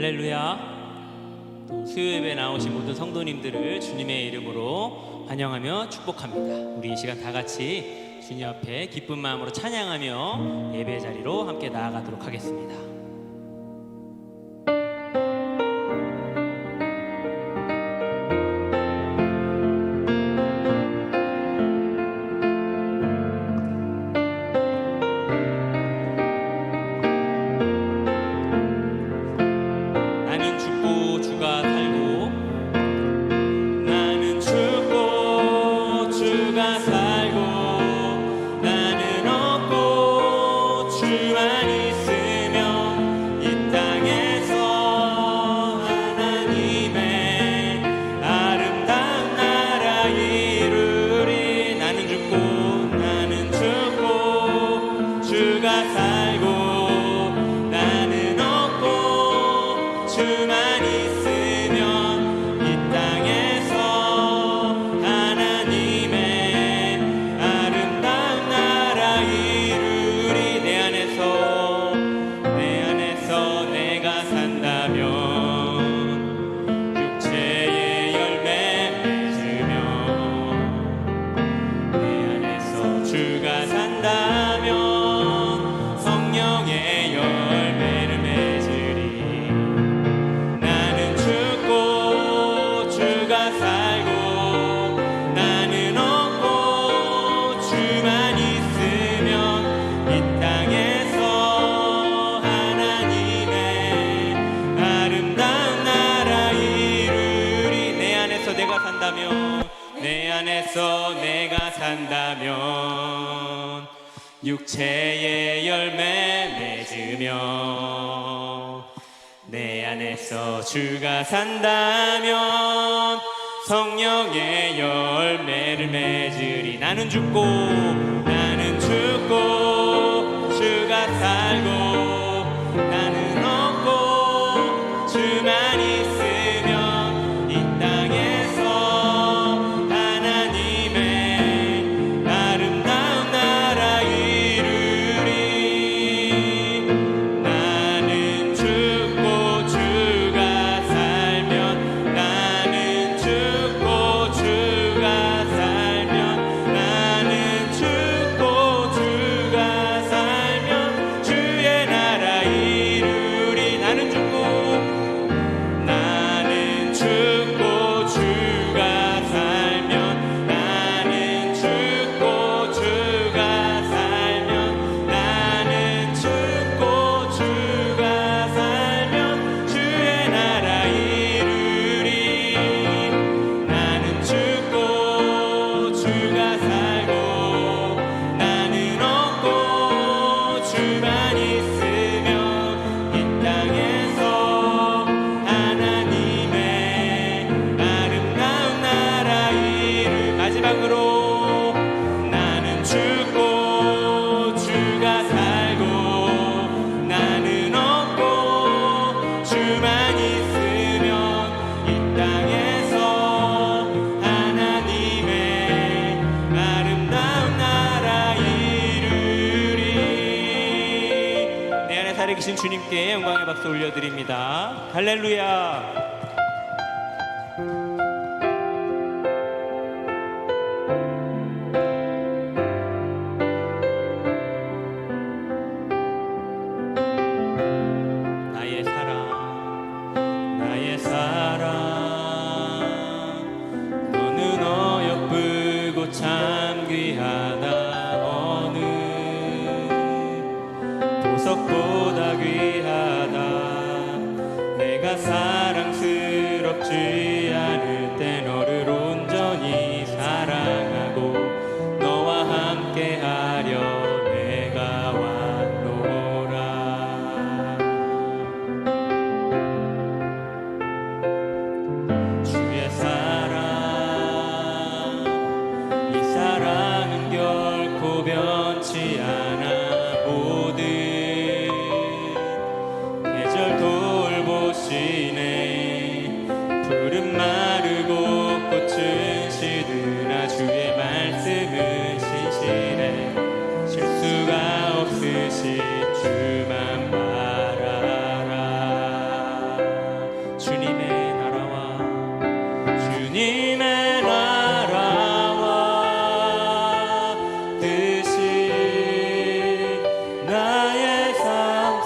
할렐루야. 또 수요 예배 나오신 모든 성도님들을 주님의 이름으로 환영하며 축복합니다. 우리 이 시간 다 같이 주님 앞에 기쁜 마음으로 찬양하며 예배 자리로 함께 나아가도록 하겠습니다. 내가 산다면 육체의 열매 맺으며 내 안에서 주가 산다면 성령의 열매를 맺으리. 나는 죽고 주가 살고 나는 없고 주만 있으면 이 땅에서 살아계신 주님께 영광의 박수 올려드립니다. 할렐루야. 나의 사랑 너는 어여쁘고 참 귀하다. 어느 보석보다 귀하다. 내가 사랑스러운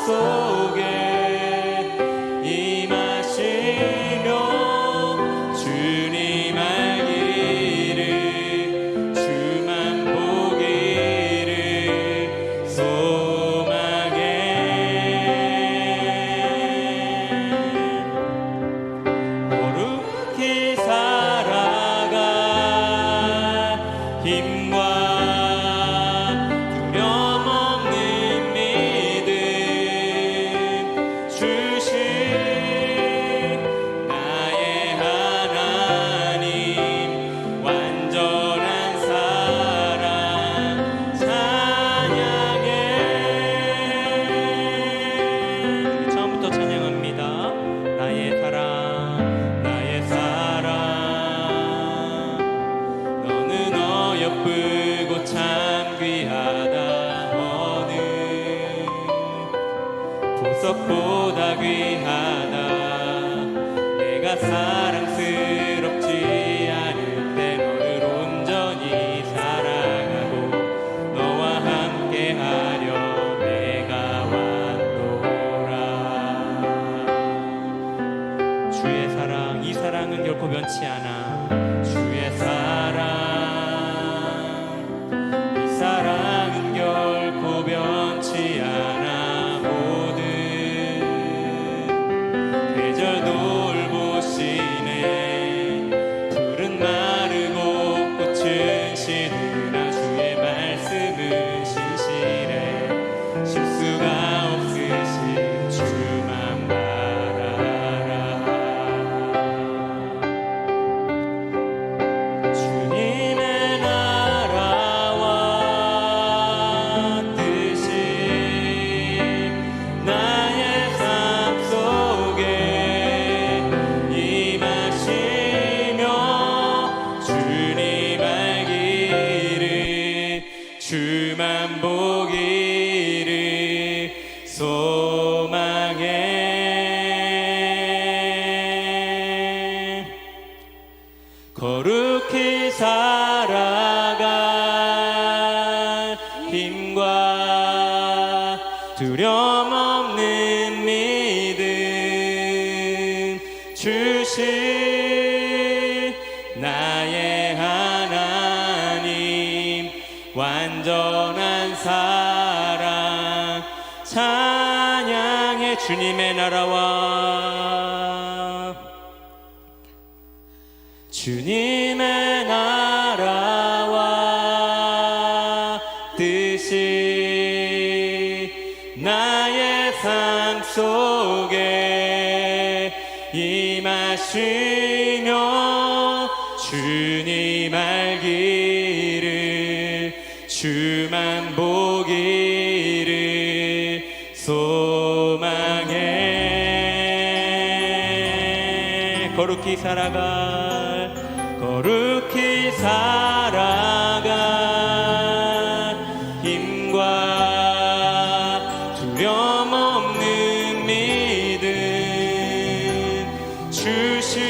속에 임하시며 주님 알기를 주만 보기를 소망해 거룩히 살아가 힘과 두려움 없는 믿음 주신 나의 하나님 완전한 사랑 찬양해. 처음부터 찬양합니다. 나의 사랑 나의 사랑 너는 어여쁘고 참 귀하다 어느 보석보다 귀하다 내가 사랑스럽지 않을 때 너를 온전히 사랑하고 너와 함께하려 내가 왔노라. 주의 사랑 이 사랑은 결코 변치 않아. 주의 사랑 이 사랑은 결코 변치 않아. 모든 계절 돌보시네. 풀은 마르고 꽃은 시드나 주의 말씀은 신실해. 실수가 없으신 주만 바라라. 주님의 나라와 뜻이 나의 삶 속에 임하시며 주님 알기를 주만 보기를 소망해. 거룩히 살아갈 힘과 두려움 없는 믿음 주신 나의 하나님 완전한 사랑 찬양해. 주님의 나라와 주님의 나라와 뜻이 나의 삶 속에 임하시며 주님 알기를 주만 보기를 소망해. 거룩히 살아갈 힘과 두려움 없는 믿음 주신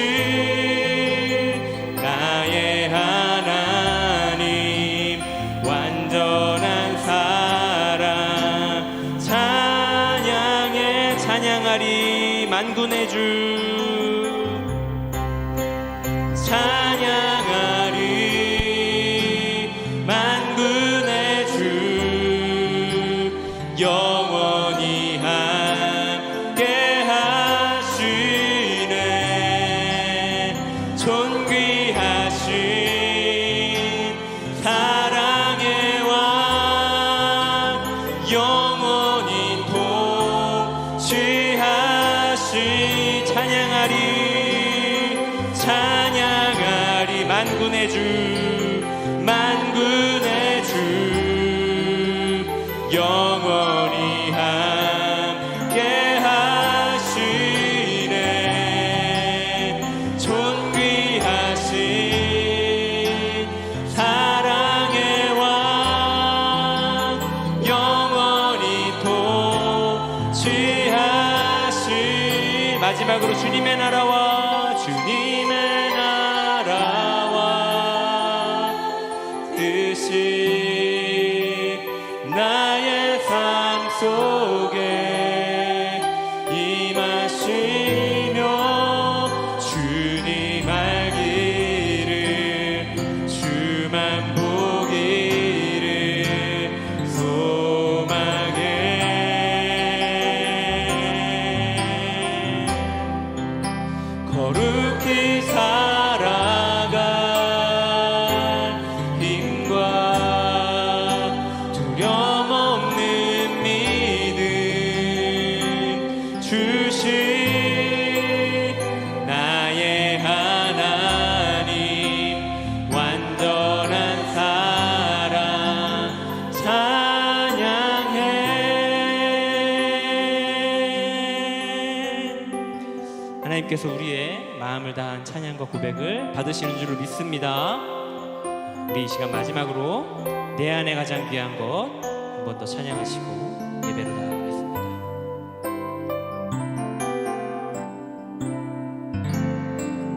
나의 하나님 완전한 사랑 찬양해. 찬양하리 만군의 주 찬양하리 만군의 주 영원히 함께 하시네. 존귀하신 사랑의 왕 영원히 통치하신 찬양하리 만군의 주 영원히 함께 하시네. 존귀하신 사랑의 왕 영원히 통치하신. 마지막으로 주님의 나라와 뜻이 나의 삶 속에 주신 나의 하나님 완전한 사랑 찬양해. 하나님께서 우리의 마음을 다한 찬양과 고백을 받으시는 줄을 믿습니다. 우리 이 시간 마지막으로 내 안에 가장 귀한 것 한 번 더 찬양하시고 예배를 나가겠습니다.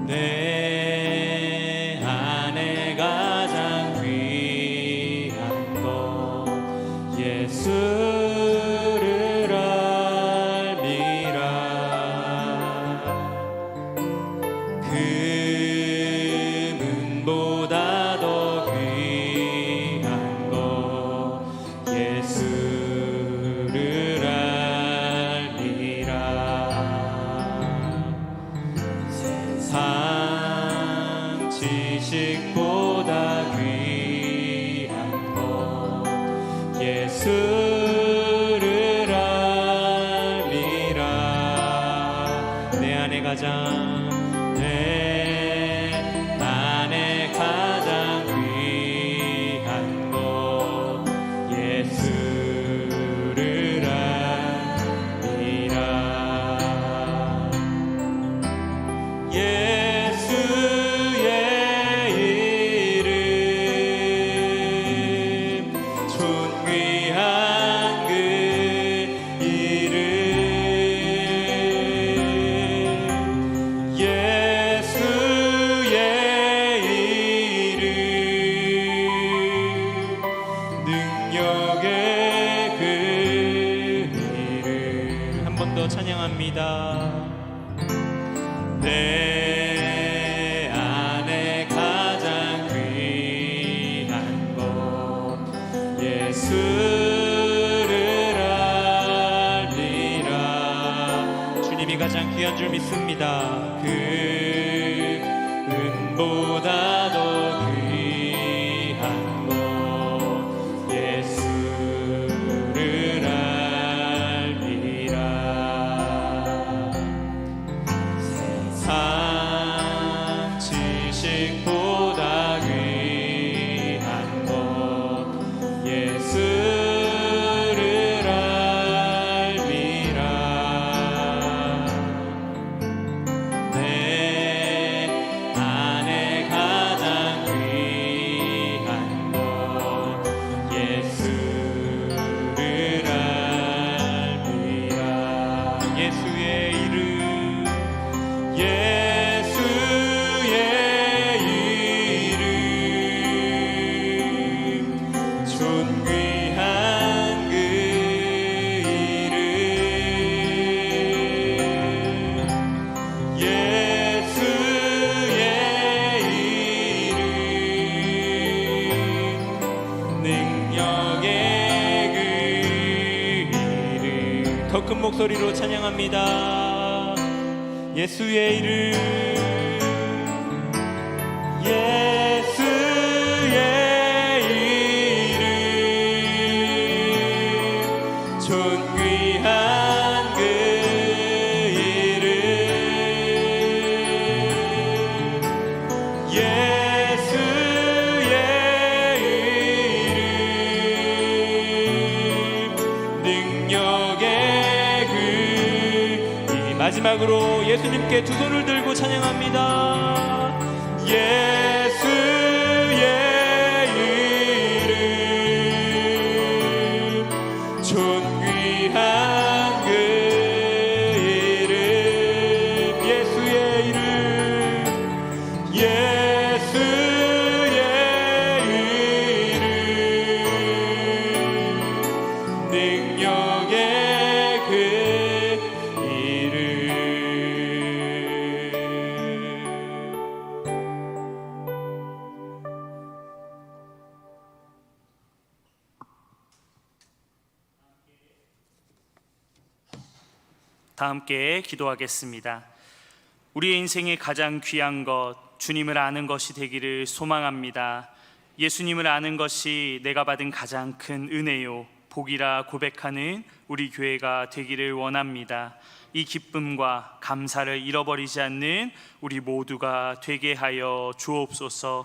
내 안에 가장 귀한 것 예수를 알미라. 금은보다 더 귀한 것 예수를 알미라. 세상 지식보다 귀한 것 예수를 알미라. 내 안에 가장 귀한 것 예수를 알미라. 예수의 이름 존귀한 그 이름 예수의 이름 능력의 그 이름 한 번 더 찬양합니다. 내 안에 가장 귀한 것 예수를 알리라. 주님이 가장 귀한 줄 믿습니다. 그 은보다 더 귀한 것 예수를 알리라. 세상 지식보다 귀한 것 예수를 알미라. 내 안에 가장 귀한 것 예수를 알미라. 예수의 이름 예수의 이름 존귀한 그 이름 예수의 이름 능력의 그 이름 더 큰 목소리로 찬양합니다. 예수의 이름 예수의 이름 존귀한 그 이름 예수의 이름 능력의 그 마지막으로 예수님께 두 손을 들고 찬양합니다. 예수의 이름 존귀한 그 이름 예수의 이름 예수의 이름 능력의 그 이름. 다 함께 기도하겠습니다. 우리의 인생의 가장 귀한 것 주님을 아는 것이 되기를 소망합니다. 예수님을 아는 것이 내가 받은 가장 큰 은혜요 복이라 고백하는 우리 교회가 되기를 원합니다. 이 기쁨과 감사를 잃어버리지 않는 우리 모두가 되게 하여 주옵소서.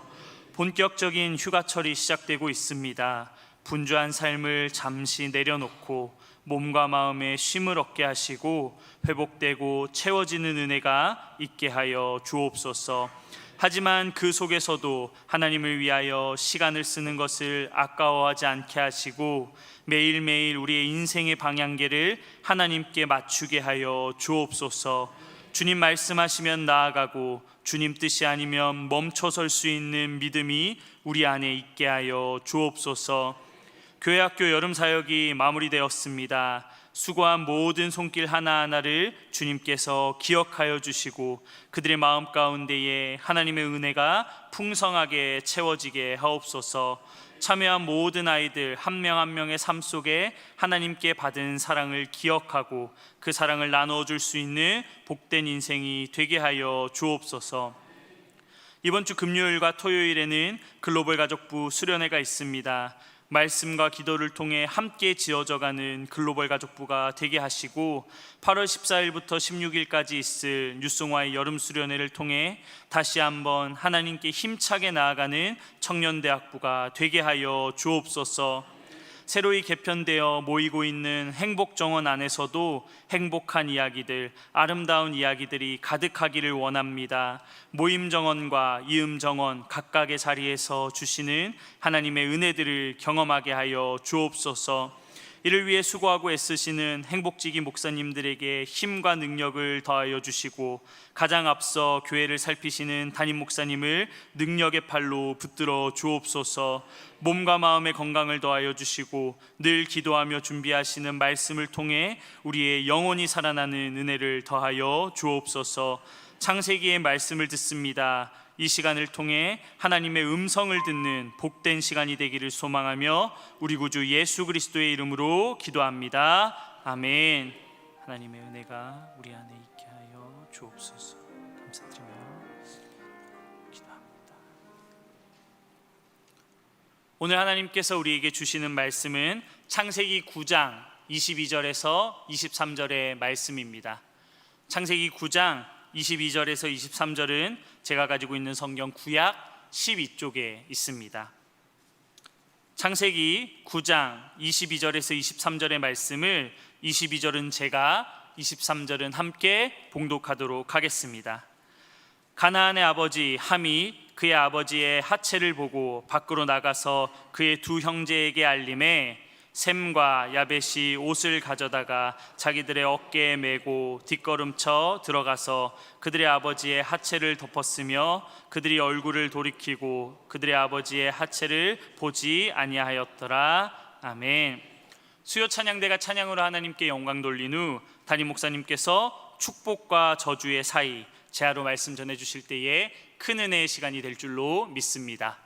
본격적인 휴가철이 시작되고 있습니다. 분주한 삶을 잠시 내려놓고 몸과 마음에 쉼을 얻게 하시고 회복되고 채워지는 은혜가 있게 하여 주옵소서. 하지만 그 속에서도 하나님을 위하여 시간을 쓰는 것을 아까워하지 않게 하시고 매일매일 우리의 인생의 방향계를 하나님께 맞추게 하여 주옵소서. 주님 말씀하시면 나아가고 주님 뜻이 아니면 멈춰설 수 있는 믿음이 우리 안에 있게 하여 주옵소서. 교회학교 여름 사역이 마무리되었습니다. 수고한 모든 손길 하나하나를 주님께서 기억하여 주시고 그들의 마음 가운데에 하나님의 은혜가 풍성하게 채워지게 하옵소서. 참여한 모든 아이들 한 명 한 명의 삶 속에 하나님께 받은 사랑을 기억하고 그 사랑을 나누어 줄 수 있는 복된 인생이 되게 하여 주옵소서. 이번 주 금요일과 토요일에는 글로벌 가족부 수련회가 있습니다. 말씀과 기도를 통해 함께 지어져가는 글로벌 가족부가 되게 하시고 8월 14일부터 16일까지 있을 뉴송화의 여름 수련회를 통해 다시 한번 하나님께 힘차게 나아가는 청년대학부가 되게 하여 주옵소서. 새로이 개편되어 모이고 있는 행복정원 안에서도 행복한 이야기들, 아름다운 이야기들이 가득하기를 원합니다. 모임정원과 이음정원 각각의 자리에서 주시는 하나님의 은혜들을 경험하게 하여 주옵소서. 이를 위해 수고하고 애쓰시는 행복지기 목사님들에게 힘과 능력을 더하여 주시고 가장 앞서 교회를 살피시는 담임 목사님을 능력의 팔로 붙들어 주옵소서. 몸과 마음의 건강을 더하여 주시고 늘 기도하며 준비하시는 말씀을 통해 우리의 영혼이 살아나는 은혜를 더하여 주옵소서. 창세기의 말씀을 듣습니다. 이 시간을 통해 하나님의 음성을 듣는 복된 시간이 되기를 소망하며 우리 구주 예수 그리스도의 이름으로 기도합니다. 아멘. 하나님의 은혜가 우리 안에 있게 하여 주옵소서. 감사드리며 기도합니다. 오늘 하나님께서 우리에게 주시는 말씀은 창세기 9장 22절에서 23절의 말씀입니다. 창세기 9장 22절에서 23절은 제가 가지고 있는 성경 구약 12쪽에 있습니다. 창세기 9장 22절에서 23절의 말씀을 22절은 제가 23절은 함께 봉독하도록 하겠습니다. 가나안의 아버지 함이 그의 아버지의 하체를 보고 밖으로 나가서 그의 두 형제에게 알림해 셈과 야벳이 옷을 가져다가 자기들의 어깨에 메고 뒷걸음쳐 들어가서 그들의 아버지의 하체를 덮었으며 그들이 얼굴을 돌이키고 그들의 아버지의 하체를 보지 아니하였더라. 아멘. 수요 찬양대가 찬양으로 하나님께 영광 돌린 후 담임 목사님께서 축복과 저주의 사이 제하로 말씀 전해주실 때에 큰 은혜의 시간이 될 줄로 믿습니다.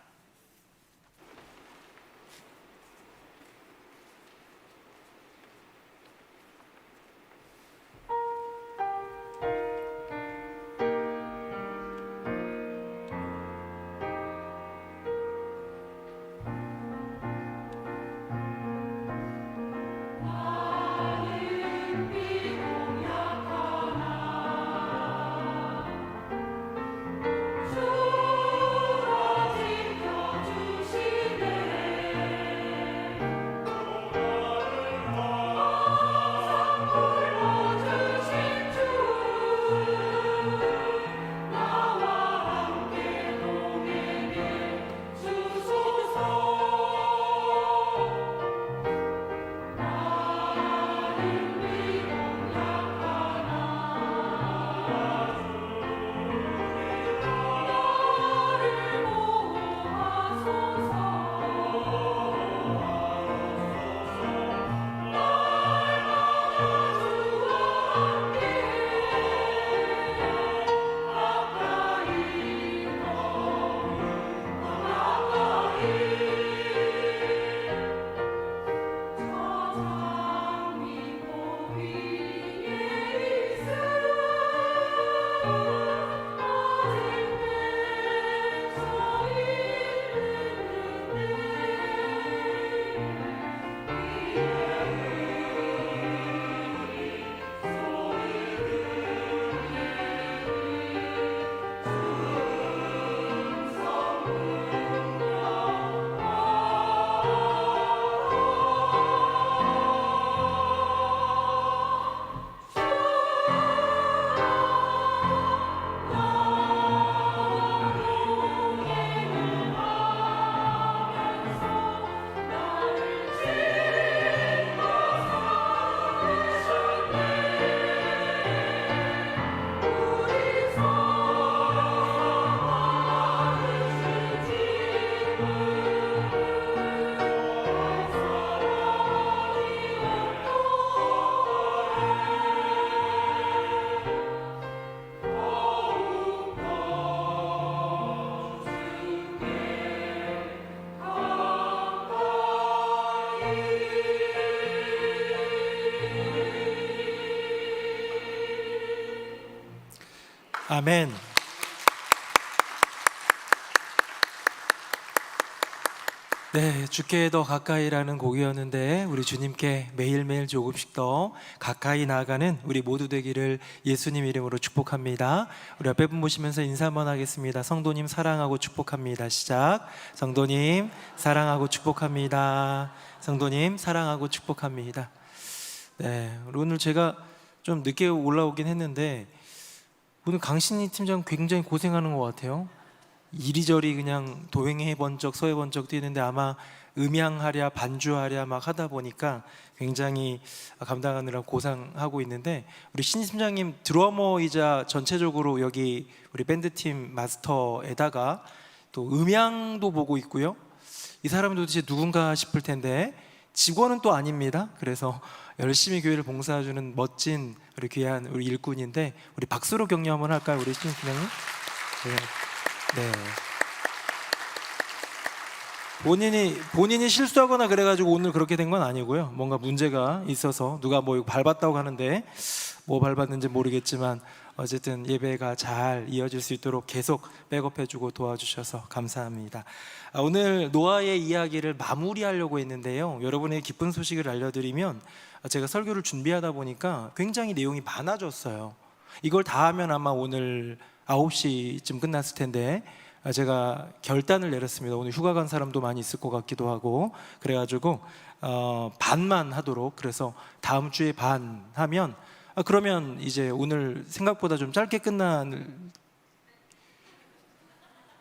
아멘. 네, 주께 더 가까이라는 곡이었는데 우리 주님께 매일매일 조금씩 더 가까이 나아가는 우리 모두 되기를 예수님 이름으로 축복합니다. 우리 앞에 분 보시면서 인사 한번 하겠습니다. 성도님 사랑하고 축복합니다. 시작. 성도님 사랑하고 축복합니다. 성도님 사랑하고 축복합니다. 네, 오늘 제가 좀 늦게 올라오긴 했는데 오늘 강신희 팀장 굉장히 고생하는 것 같아요. 이리저리 그냥 도행해 본 적 서해 본 적도 있는데 아마 음향하랴 반주하랴 막 하다 보니까 굉장히 감당하느라 고생하고 있는데, 우리 신희 팀장님 드러머이자 전체적으로 여기 우리 밴드팀 마스터에다가 또 음향도 보고 있고요. 이 사람은 도대체 누군가 싶을 텐데 직원은 또 아닙니다. 그래서 열심히 교회를 봉사해주는 멋진 우리 귀한 우리 일꾼인데, 우리 박수로 격려 한번 할까요, 우리 신희 팀장님? 네. 네. 본인이 실수하거나 그래가지고 오늘 그렇게 된 건 아니고요. 뭔가 문제가 있어서 누가 뭐 이거 밟았다고 하는데 뭐 밟았는지 모르겠지만 어쨌든 예배가 잘 이어질 수 있도록 계속 백업해주고 도와주셔서 감사합니다. 오늘 노아의 이야기를 마무리하려고 했는데요. 여러분에게 기쁜 소식을 알려드리면, 제가 설교를 준비하다 보니까 굉장히 내용이 많아졌어요. 이걸 다 하면 아마 오늘 9시쯤 끝났을 텐데 제가 결단을 내렸습니다. 오늘 휴가 간 사람도 많이 있을 것 같기도 하고 그래가지고 반만 하도록, 그래서 다음 주에 반 하면 그러면 이제 오늘 생각보다 좀 짧게 끝날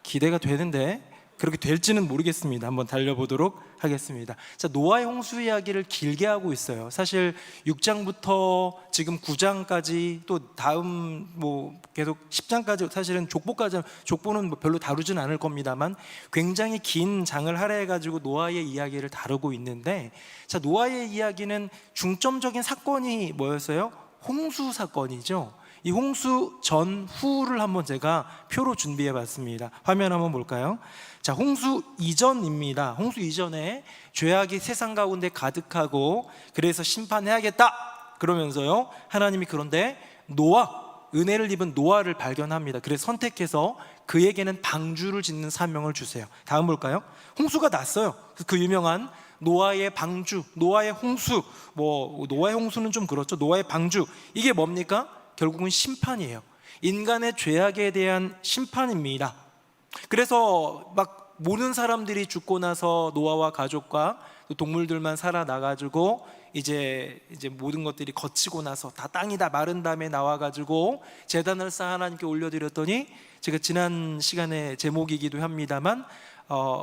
기대가 되는데 그렇게 될지는 모르겠습니다. 한번 달려보도록 하겠습니다. 자, 노아의 홍수 이야기를 길게 하고 있어요. 사실 6장부터 지금 9장까지 또 다음 뭐 계속 10장까지, 사실은 족보는 뭐 별로 다루진 않을 겁니다만 굉장히 긴 장을 할애해가지고 노아의 이야기를 다루고 있는데, 자, 노아의 이야기는 중점적인 사건이 뭐였어요? 홍수 사건이죠. 이 홍수 전후를 한번 제가 표로 준비해 봤습니다. 화면 한번 볼까요? 자, 홍수 이전입니다. 홍수 이전에 죄악이 세상 가운데 가득하고 그래서 심판해야겠다 그러면서요, 하나님이 그런데 은혜를 입은 노아를 발견합니다. 그래서 선택해서 그에게는 방주를 짓는 사명을 주세요. 다음 볼까요? 홍수가 났어요. 그 유명한 노아의 방주, 노아의 홍수, 뭐 노아의 홍수는 좀 그렇죠. 노아의 방주, 이게 뭡니까? 결국은 심판이에요. 인간의 죄악에 대한 심판입니다. 그래서 막 모든 사람들이 죽고 나서 노아와 가족과 동물들만 살아나가지고 이제 모든 것들이 거치고 나서 다 땅이 다 마른 다음에 나와가지고 제단을 쌓아 하나님께 올려드렸더니, 제가 지난 시간에 제목이기도 합니다만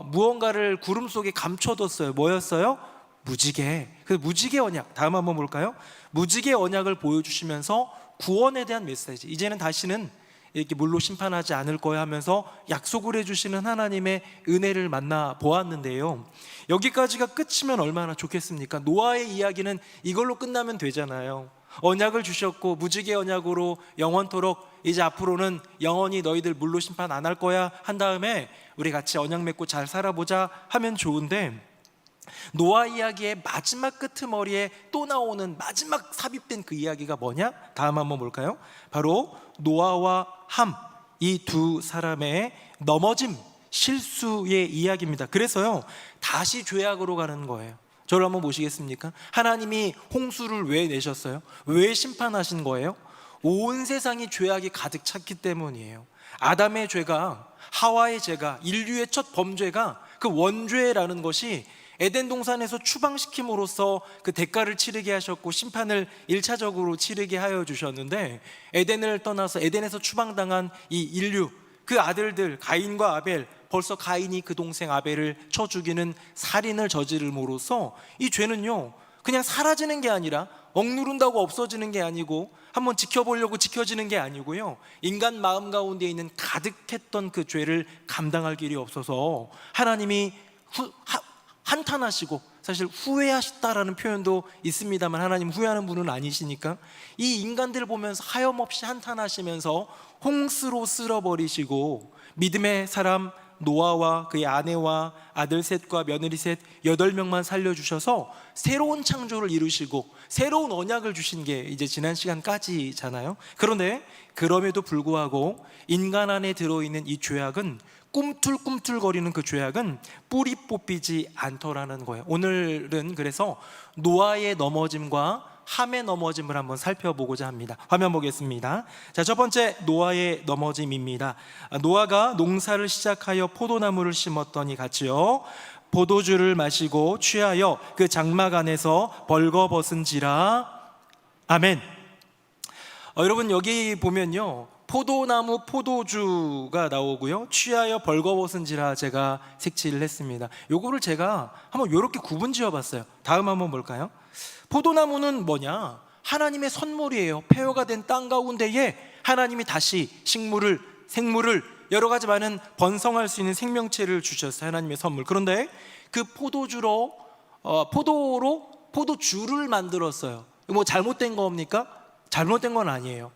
무언가를 구름 속에 감춰뒀어요. 뭐였어요? 무지개. 그래서 무지개 언약, 다음 한번 볼까요? 무지개 언약을 보여주시면서 구원에 대한 메시지, 이제는 다시는 이렇게 물로 심판하지 않을 거야 하면서 약속을 해주시는 하나님의 은혜를 만나 보았는데요. 여기까지가 끝이면 얼마나 좋겠습니까? 노아의 이야기는 이걸로 끝나면 되잖아요. 언약을 주셨고 무지개 언약으로 영원토록, 이제 앞으로는 영원히 너희들 물로 심판 안 할 거야 한 다음에 우리 같이 언약 맺고 잘 살아보자 하면 좋은데, 노아 이야기의 마지막 끄트머리에 또 나오는 마지막 삽입된 그 이야기가 뭐냐? 다음 한번 볼까요? 바로 노아와 함, 이 두 사람의 넘어짐, 실수의 이야기입니다. 그래서요, 다시 죄악으로 가는 거예요. 저를 한번 보시겠습니까? 하나님이 홍수를 왜 내셨어요? 왜 심판하신 거예요? 온 세상이 죄악이 가득 찼기 때문이에요. 아담의 죄가, 하와의 죄가, 인류의 첫 범죄가, 그 원죄라는 것이 에덴 동산에서 추방시킴으로써 그 대가를 치르게 하셨고 심판을 1차적으로 치르게 하여 주셨는데, 에덴을 떠나서 에덴에서 추방당한 이 인류, 그 아들들 가인과 아벨, 벌써 가인이 그 동생 아벨을 쳐 죽이는 살인을 저지름으로써 이 죄는요 그냥 사라지는 게 아니라, 억누른다고 없어지는 게 아니고, 한번 지켜보려고 지켜지는 게 아니고요, 인간 마음 가운데 있는 가득했던 그 죄를 감당할 길이 없어서 하나님이 한탄하시고, 사실 후회하셨다라는 표현도 있습니다만 하나님 후회하는 분은 아니시니까 이 인간들을 보면서 하염없이 한탄하시면서 홍수로 쓸어버리시고 믿음의 사람 노아와 그의 아내와 아들 셋과 며느리 셋 8명만 살려주셔서 새로운 창조를 이루시고 새로운 언약을 주신 게 이제 지난 시간까지잖아요. 그런데 그럼에도 불구하고 인간 안에 들어있는 이 죄악은, 꿈틀꿈틀거리는 그 죄악은 뿌리 뽑히지 않더라는 거예요. 오늘은 그래서 노아의 넘어짐과 함의 넘어짐을 한번 살펴보고자 합니다. 화면 보겠습니다. 자, 첫 번째 노아의 넘어짐입니다. 노아가 농사를 시작하여 포도나무를 심었더니 같이요, 포도주를 마시고 취하여 그 장막 안에서 벌거벗은지라. 아멘. 여러분 여기 보면요, 포도나무 포도주가 나오고요, 취하여 벌거벗은지라 제가 색칠을 했습니다. 요거를 제가 한번 요렇게 구분 지어봤어요. 다음 한번 볼까요? 포도나무는 뭐냐? 하나님의 선물이에요. 폐허가 된 땅 가운데에 하나님이 다시 식물을, 생물을, 여러 가지 많은 번성할 수 있는 생명체를 주셨어요. 하나님의 선물. 그런데 그 포도주로 포도주를 만들었어요. 뭐 잘못된 겁니까? 잘못된 건 아니에요.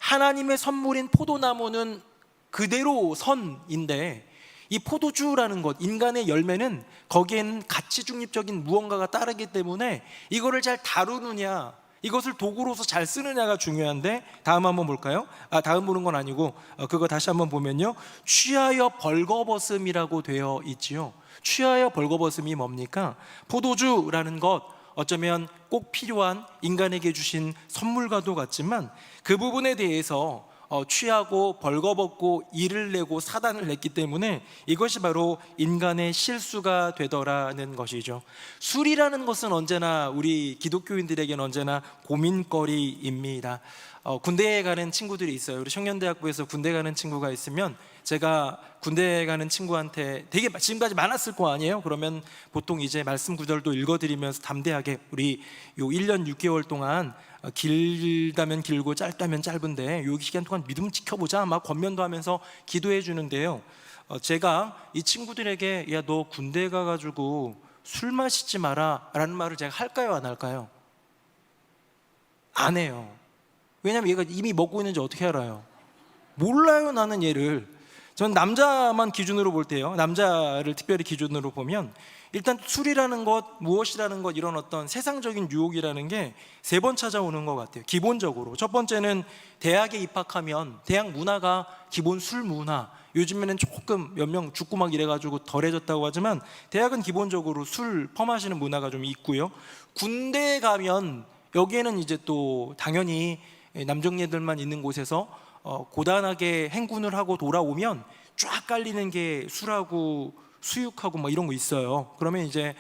하나님의 선물인 포도나무는 그대로 선인데, 이 포도주라는 것, 인간의 열매는 거기에는 가치 중립적인 무언가가 따르기 때문에 이거를 잘 다루느냐, 이것을 도구로서 잘 쓰느냐가 중요한데, 다음 한번 볼까요? 다음 보는 건 아니고 그거 다시 한번 보면요, 취하여 벌거벗음이라고 되어 있지요. 취하여 벌거벗음이 뭡니까? 포도주라는 것, 어쩌면 꼭 필요한 인간에게 주신 선물과도 같지만 그 부분에 대해서 취하고 벌거벗고 일을 내고 사단을 냈기 때문에 이것이 바로 인간의 실수가 되더라는 것이죠. 술이라는 것은 언제나 우리 기독교인들에게는 언제나 고민거리입니다. 군대에 가는 친구들이 있어요. 우리 청년대학부에서 군대 가는 친구가 있으면 제가 군대 가는 친구한테 되게 지금까지 많았을 거 아니에요? 그러면 보통 이제 말씀 구절도 읽어드리면서 담대하게, 우리 요 1년 6개월 동안 길다면 길고 짧다면 짧은데 요 기간 동안 믿음 지켜보자 막 권면도 하면서 기도해 주는데요, 제가 이 친구들에게 야, 너 군대 가가지고 술 마시지 마라 라는 말을 제가 할까요, 안 할까요? 안 해요. 왜냐면 얘가 이미 먹고 있는지 어떻게 알아요? 몰라요. 나는 얘를. 전 남자만 기준으로 볼 때요, 남자를 특별히 기준으로 보면 일단 술이라는 것, 무엇이라는 것, 이런 어떤 세상적인 유혹이라는 게 3번 찾아오는 것 같아요. 기본적으로 첫 번째는 대학에 입학하면 대학 문화가 기본 술 문화, 요즘에는 조금 몇 명 죽고 막 이래가지고 덜해졌다고 하지만 대학은 기본적으로 술 퍼마시는 문화가 좀 있고요. 군대에 가면 여기에는 이제 또 당연히 남정네들만 있는 곳에서 고단하게 행군을 하고 돌아오면 쫙 깔리는 게 술하고 수육하고 뭐 이런 거 있어요. 그러면 이제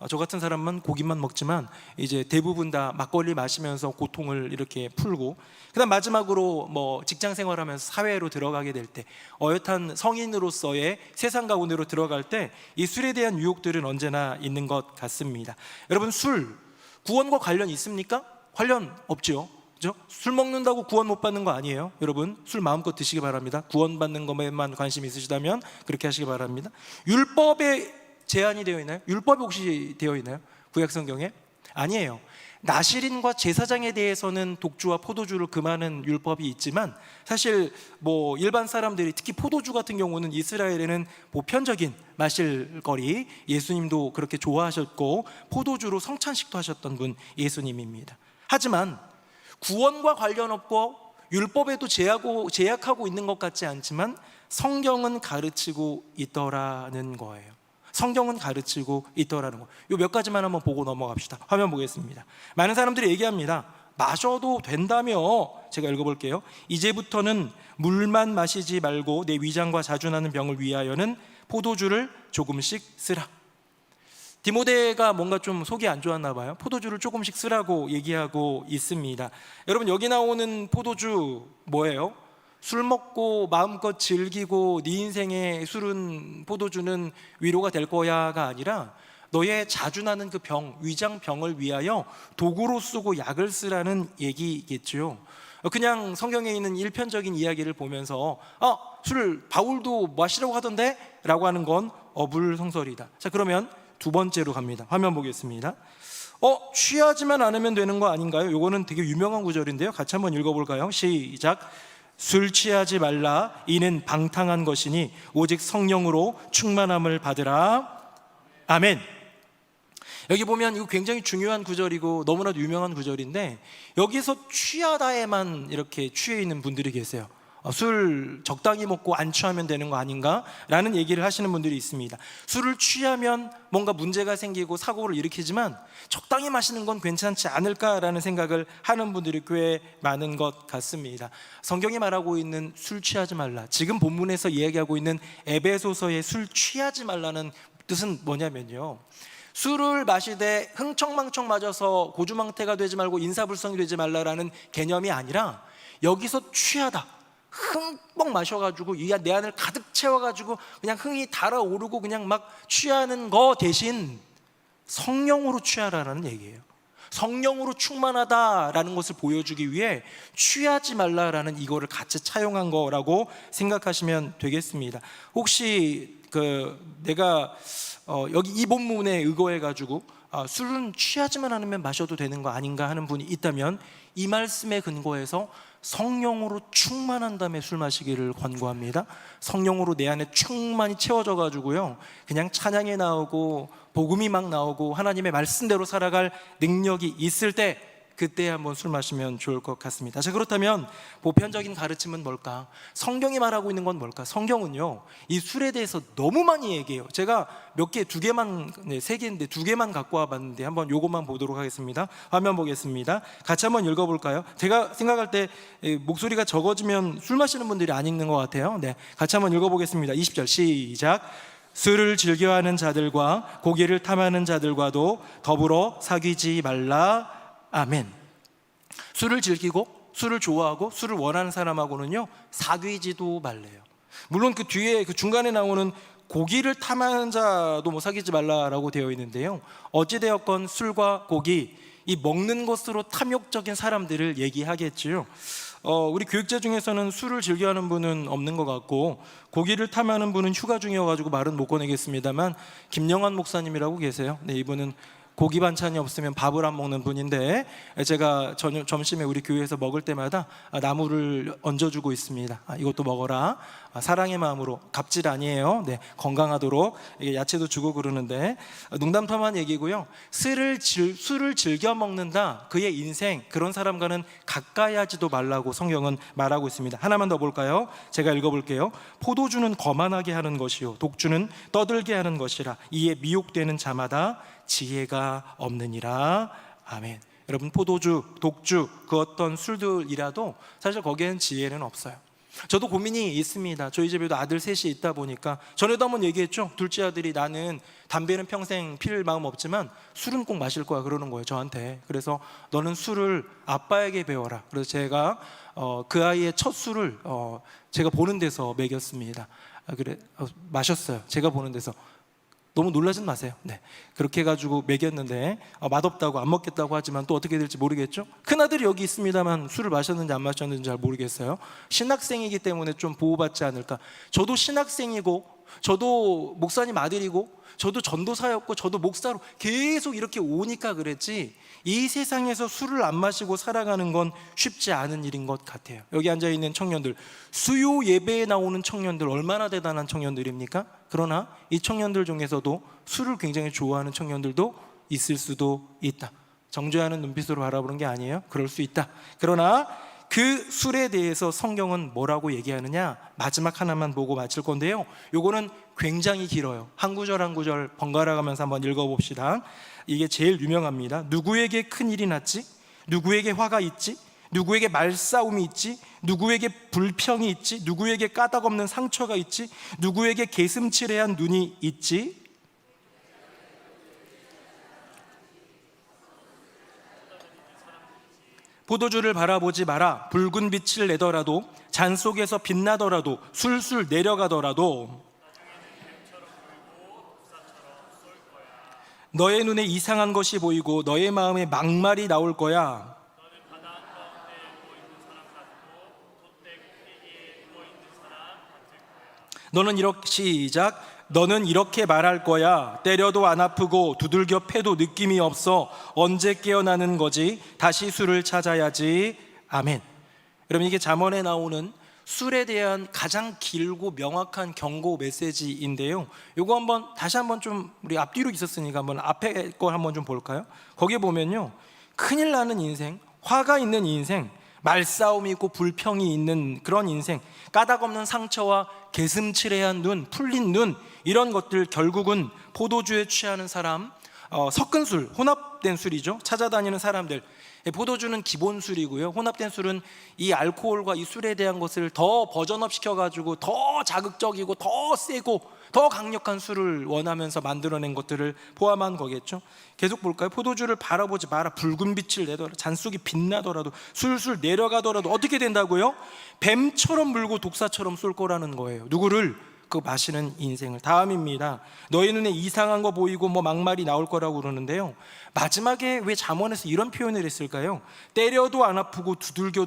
저 같은 사람은 고기만 먹지만 이제 대부분 다 막걸리 마시면서 고통을 이렇게 풀고, 그다음 마지막으로 뭐 직장 생활하면서 사회로 들어가게 될 때, 어엿한 성인으로서의 세상 가운데로 들어갈 때 이 술에 대한 유혹들은 언제나 있는 것 같습니다. 여러분, 술 구원과 관련 있습니까? 관련 없죠. 그죠? 술 먹는다고 구원 못 받는 거 아니에요. 여러분, 술 마음껏 드시기 바랍니다. 구원 받는 것에만 관심 있으시다면 그렇게 하시기 바랍니다. 율법에 제한이 되어 있나요? 율법이 혹시 되어 있나요? 구약 성경에? 아니에요. 나실인과 제사장에 대해서는 독주와 포도주를 금하는 율법이 있지만, 사실 뭐 일반 사람들이, 특히 포도주 같은 경우는 이스라엘에는 보편적인 마실거리, 예수님도 그렇게 좋아하셨고 포도주로 성찬식도 하셨던 분 예수님입니다. 하지만 구원과 관련 없고 율법에도 제약하고 있는 것 같지 않지만 성경은 가르치고 있더라는 거예요. 성경은 가르치고 있더라는 거. 요 몇 가지만 한번 보고 넘어갑시다. 화면 보겠습니다. 많은 사람들이 얘기합니다. 마셔도 된다며. 제가 읽어볼게요. 이제부터는 물만 마시지 말고 내 위장과 자주 나는 병을 위하여는 포도주를 조금씩 쓰라. 디모데가 뭔가 좀 속이 안 좋았나 봐요. 포도주를 조금씩 쓰라고 얘기하고 있습니다. 여러분, 여기 나오는 포도주 뭐예요? 술 먹고 마음껏 즐기고 네 인생의 술은, 포도주는 위로가 될 거야가 아니라 너의 자주 나는 그 병, 위장병을 위하여 도구로 쓰고 약을 쓰라는 얘기겠죠. 그냥 성경에 있는 일편적인 이야기를 보면서 술 바울도 마시라고 하던데? 라고 하는 건 어불성설이다. 자, 그러면 두 번째로 갑니다. 화면 보겠습니다. 취하지만 않으면 되는 거 아닌가요? 이거는 되게 유명한 구절인데요. 같이 한번 읽어볼까요? 시작. 술 취하지 말라. 이는 방탕한 것이니 오직 성령으로 충만함을 받으라. 아멘. 여기 보면 이거 굉장히 중요한 구절이고 너무나도 유명한 구절인데, 여기서 취하다에만 이렇게 취해 있는 분들이 계세요. 술 적당히 먹고 안 취하면 되는 거 아닌가? 라는 얘기를 하시는 분들이 있습니다. 술을 취하면 뭔가 문제가 생기고 사고를 일으키지만 적당히 마시는 건 괜찮지 않을까라는 생각을 하는 분들이 꽤 많은 것 같습니다. 성경이 말하고 있는 술 취하지 말라, 지금 본문에서 이야기하고 있는 에베소서의 술 취하지 말라는 뜻은 뭐냐면요, 술을 마시되 흥청망청 맞아서 고주망태가 되지 말고 인사불성이 되지 말라라는 개념이 아니라, 여기서 취하다, 흠뻑 마셔가지고 내 안을 가득 채워가지고 그냥 흥이 달아오르고 그냥 막 취하는 거 대신 성령으로 취하라는 얘기예요. 성령으로 충만하다라는 것을 보여주기 위해 취하지 말라라는 이거를 같이 차용한 거라고 생각하시면 되겠습니다. 혹시 내가 여기 이 본문에 의거해가지고 술은 취하지만 않으면 마셔도 되는 거 아닌가 하는 분이 있다면, 이 말씀에 근거해서 성령으로 충만한 다음에 술 마시기를 권고합니다. 성령으로 내 안에 충만히 채워져 가지고요, 그냥 찬양이 나오고 복음이 막 나오고 하나님의 말씀대로 살아갈 능력이 있을 때, 그때 한번 술 마시면 좋을 것 같습니다. 자, 그렇다면 보편적인 가르침은 뭘까? 성경이 말하고 있는 건 뭘까? 성경은요, 이 술에 대해서 너무 많이 얘기해요. 제가 세 개인데 두 개만 갖고 와봤는데 한번 요것만 보도록 하겠습니다. 화면 보겠습니다. 같이 한번 읽어볼까요? 제가 생각할 때 목소리가 적어지면 술 마시는 분들이 안 읽는 것 같아요. 네, 같이 한번 읽어보겠습니다. 20절 시작. 술을 즐겨하는 자들과 고기를 탐하는 자들과도 더불어 사귀지 말라. 아멘. 술을 즐기고 술을 좋아하고 술을 원하는 사람하고는요, 사귀지도 말래요. 물론 그 뒤에 그 중간에 나오는 고기를 탐하는 자도 뭐 사귀지 말라라고 되어 있는데요, 어찌되었건 술과 고기, 이 먹는 것으로 탐욕적인 사람들을 얘기하겠지요. 우리 교육자 중에서는 술을 즐겨하는 분은 없는 것 같고, 고기를 탐하는 분은 휴가 중이어가지고 말은 못 꺼내겠습니다만, 김영환 목사님이라고 계세요. 네, 이분은 고기 반찬이 없으면 밥을 안 먹는 분인데, 제가 점심에 우리 교회에서 먹을 때마다 나물을 얹어주고 있습니다. 이것도 먹어라. 사랑의 마음으로, 갑질 아니에요. 네, 건강하도록 이게 야채도 주고 그러는데, 농담 삼아 얘기고요. 술을 즐겨 먹는다, 그의 인생, 그런 사람과는 가까이 하지도 말라고 성경은 말하고 있습니다. 하나만 더 볼까요? 제가 읽어볼게요. 포도주는 거만하게 하는 것이요, 독주는 떠들게 하는 것이라. 이에 미혹되는 자마다 지혜가 없느니라. 아멘. 여러분, 포도주, 독주, 그 어떤 술들이라도 사실 거기에는 지혜는 없어요. 저도 고민이 있습니다. 저희 집에도 아들 셋이 있다 보니까, 전에도 한번 얘기했죠. 둘째 아들이 나는 담배는 평생 필 마음 없지만 술은 꼭 마실 거야 그러는 거예요, 저한테. 그래서 너는 술을 아빠에게 배워라. 그래서 제가 그 아이의 첫 술을 제가 보는 데서 먹였습니다. 마셨어요. 제가 보는 데서. 너무 놀라진 마세요. 네, 그렇게 해가지고 먹였는데 맛없다고 안 먹겠다고 하지만 또 어떻게 될지 모르겠죠. 큰아들이 여기 있습니다만 술을 마셨는지 안 마셨는지 잘 모르겠어요. 신학생이기 때문에 좀 보호받지 않을까. 저도 신학생이고, 저도 목사님 아들이고, 저도 전도사였고, 저도 목사로 계속 이렇게 오니까 그랬지, 이 세상에서 술을 안 마시고 살아가는 건 쉽지 않은 일인 것 같아요. 여기 앉아있는 청년들, 수요 예배에 나오는 청년들 얼마나 대단한 청년들입니까? 그러나 이 청년들 중에서도 술을 굉장히 좋아하는 청년들도 있을 수도 있다. 정죄하는 눈빛으로 바라보는 게 아니에요. 그럴 수 있다. 그러나 그 술에 대해서 성경은 뭐라고 얘기하느냐, 마지막 하나만 보고 마칠 건데요, 요거는 굉장히 길어요. 한 구절 한 구절 번갈아 가면서 한번 읽어봅시다. 이게 제일 유명합니다. 누구에게 큰일이 났지? 누구에게 화가 있지? 누구에게 말싸움이 있지? 누구에게 불평이 있지? 누구에게 까닭없는 상처가 있지? 누구에게 개슴츠레한 눈이 있지? 포도주를 바라보지 마라. 붉은 빛을 내더라도, 잔 속에서 빛나더라도, 술술 내려가더라도 너의 눈에 이상한 것이 보이고 너의 마음에 막말이 나올 거야. 너는 이렇게 말할 거야. 때려도 안 아프고 두들겨 패도 느낌이 없어. 언제 깨어나는 거지? 다시 술을 찾아야지. 아멘. 여러분, 이게 잠언에 나오는 술에 대한 가장 길고 명확한 경고 메시지인데요. 이거 한번 다시 한번 좀 우리 앞뒤로 있었으니까 한번 앞에 거 한번 좀 볼까요? 거기에 보면요, 큰일 나는 인생, 화가 있는 인생, 말싸움이 있고 불평이 있는 그런 인생, 까닭 없는 상처와 개슴츠레한 눈, 풀린 눈, 이런 것들 결국은 포도주에 취하는 사람, 섞은 술, 혼합된 술이죠. 찾아다니는 사람들. 포도주는 기본 술이고요, 혼합된 술은 이 알코올과 이 술에 대한 것을 더 버전업 시켜가지고 더 자극적이고 더 세고 더 강력한 술을 원하면서 만들어낸 것들을 포함한 거겠죠. 계속 볼까요? 포도주를 바라보지 마라. 붉은 빛을 내더라. 잔속이 빛나더라도 술술 내려가더라도 어떻게 된다고요? 뱀처럼 물고 독사처럼 쏠 거라는 거예요. 누구를? 그 마시는 인생을. 다음입니다. 너희 눈에 이상한 거 보이고 뭐 막말이 나올 거라고 그러는데요, 마지막에 왜 잠언에서 이런 표현을 했을까요? 때려도 안 아프고 두들겨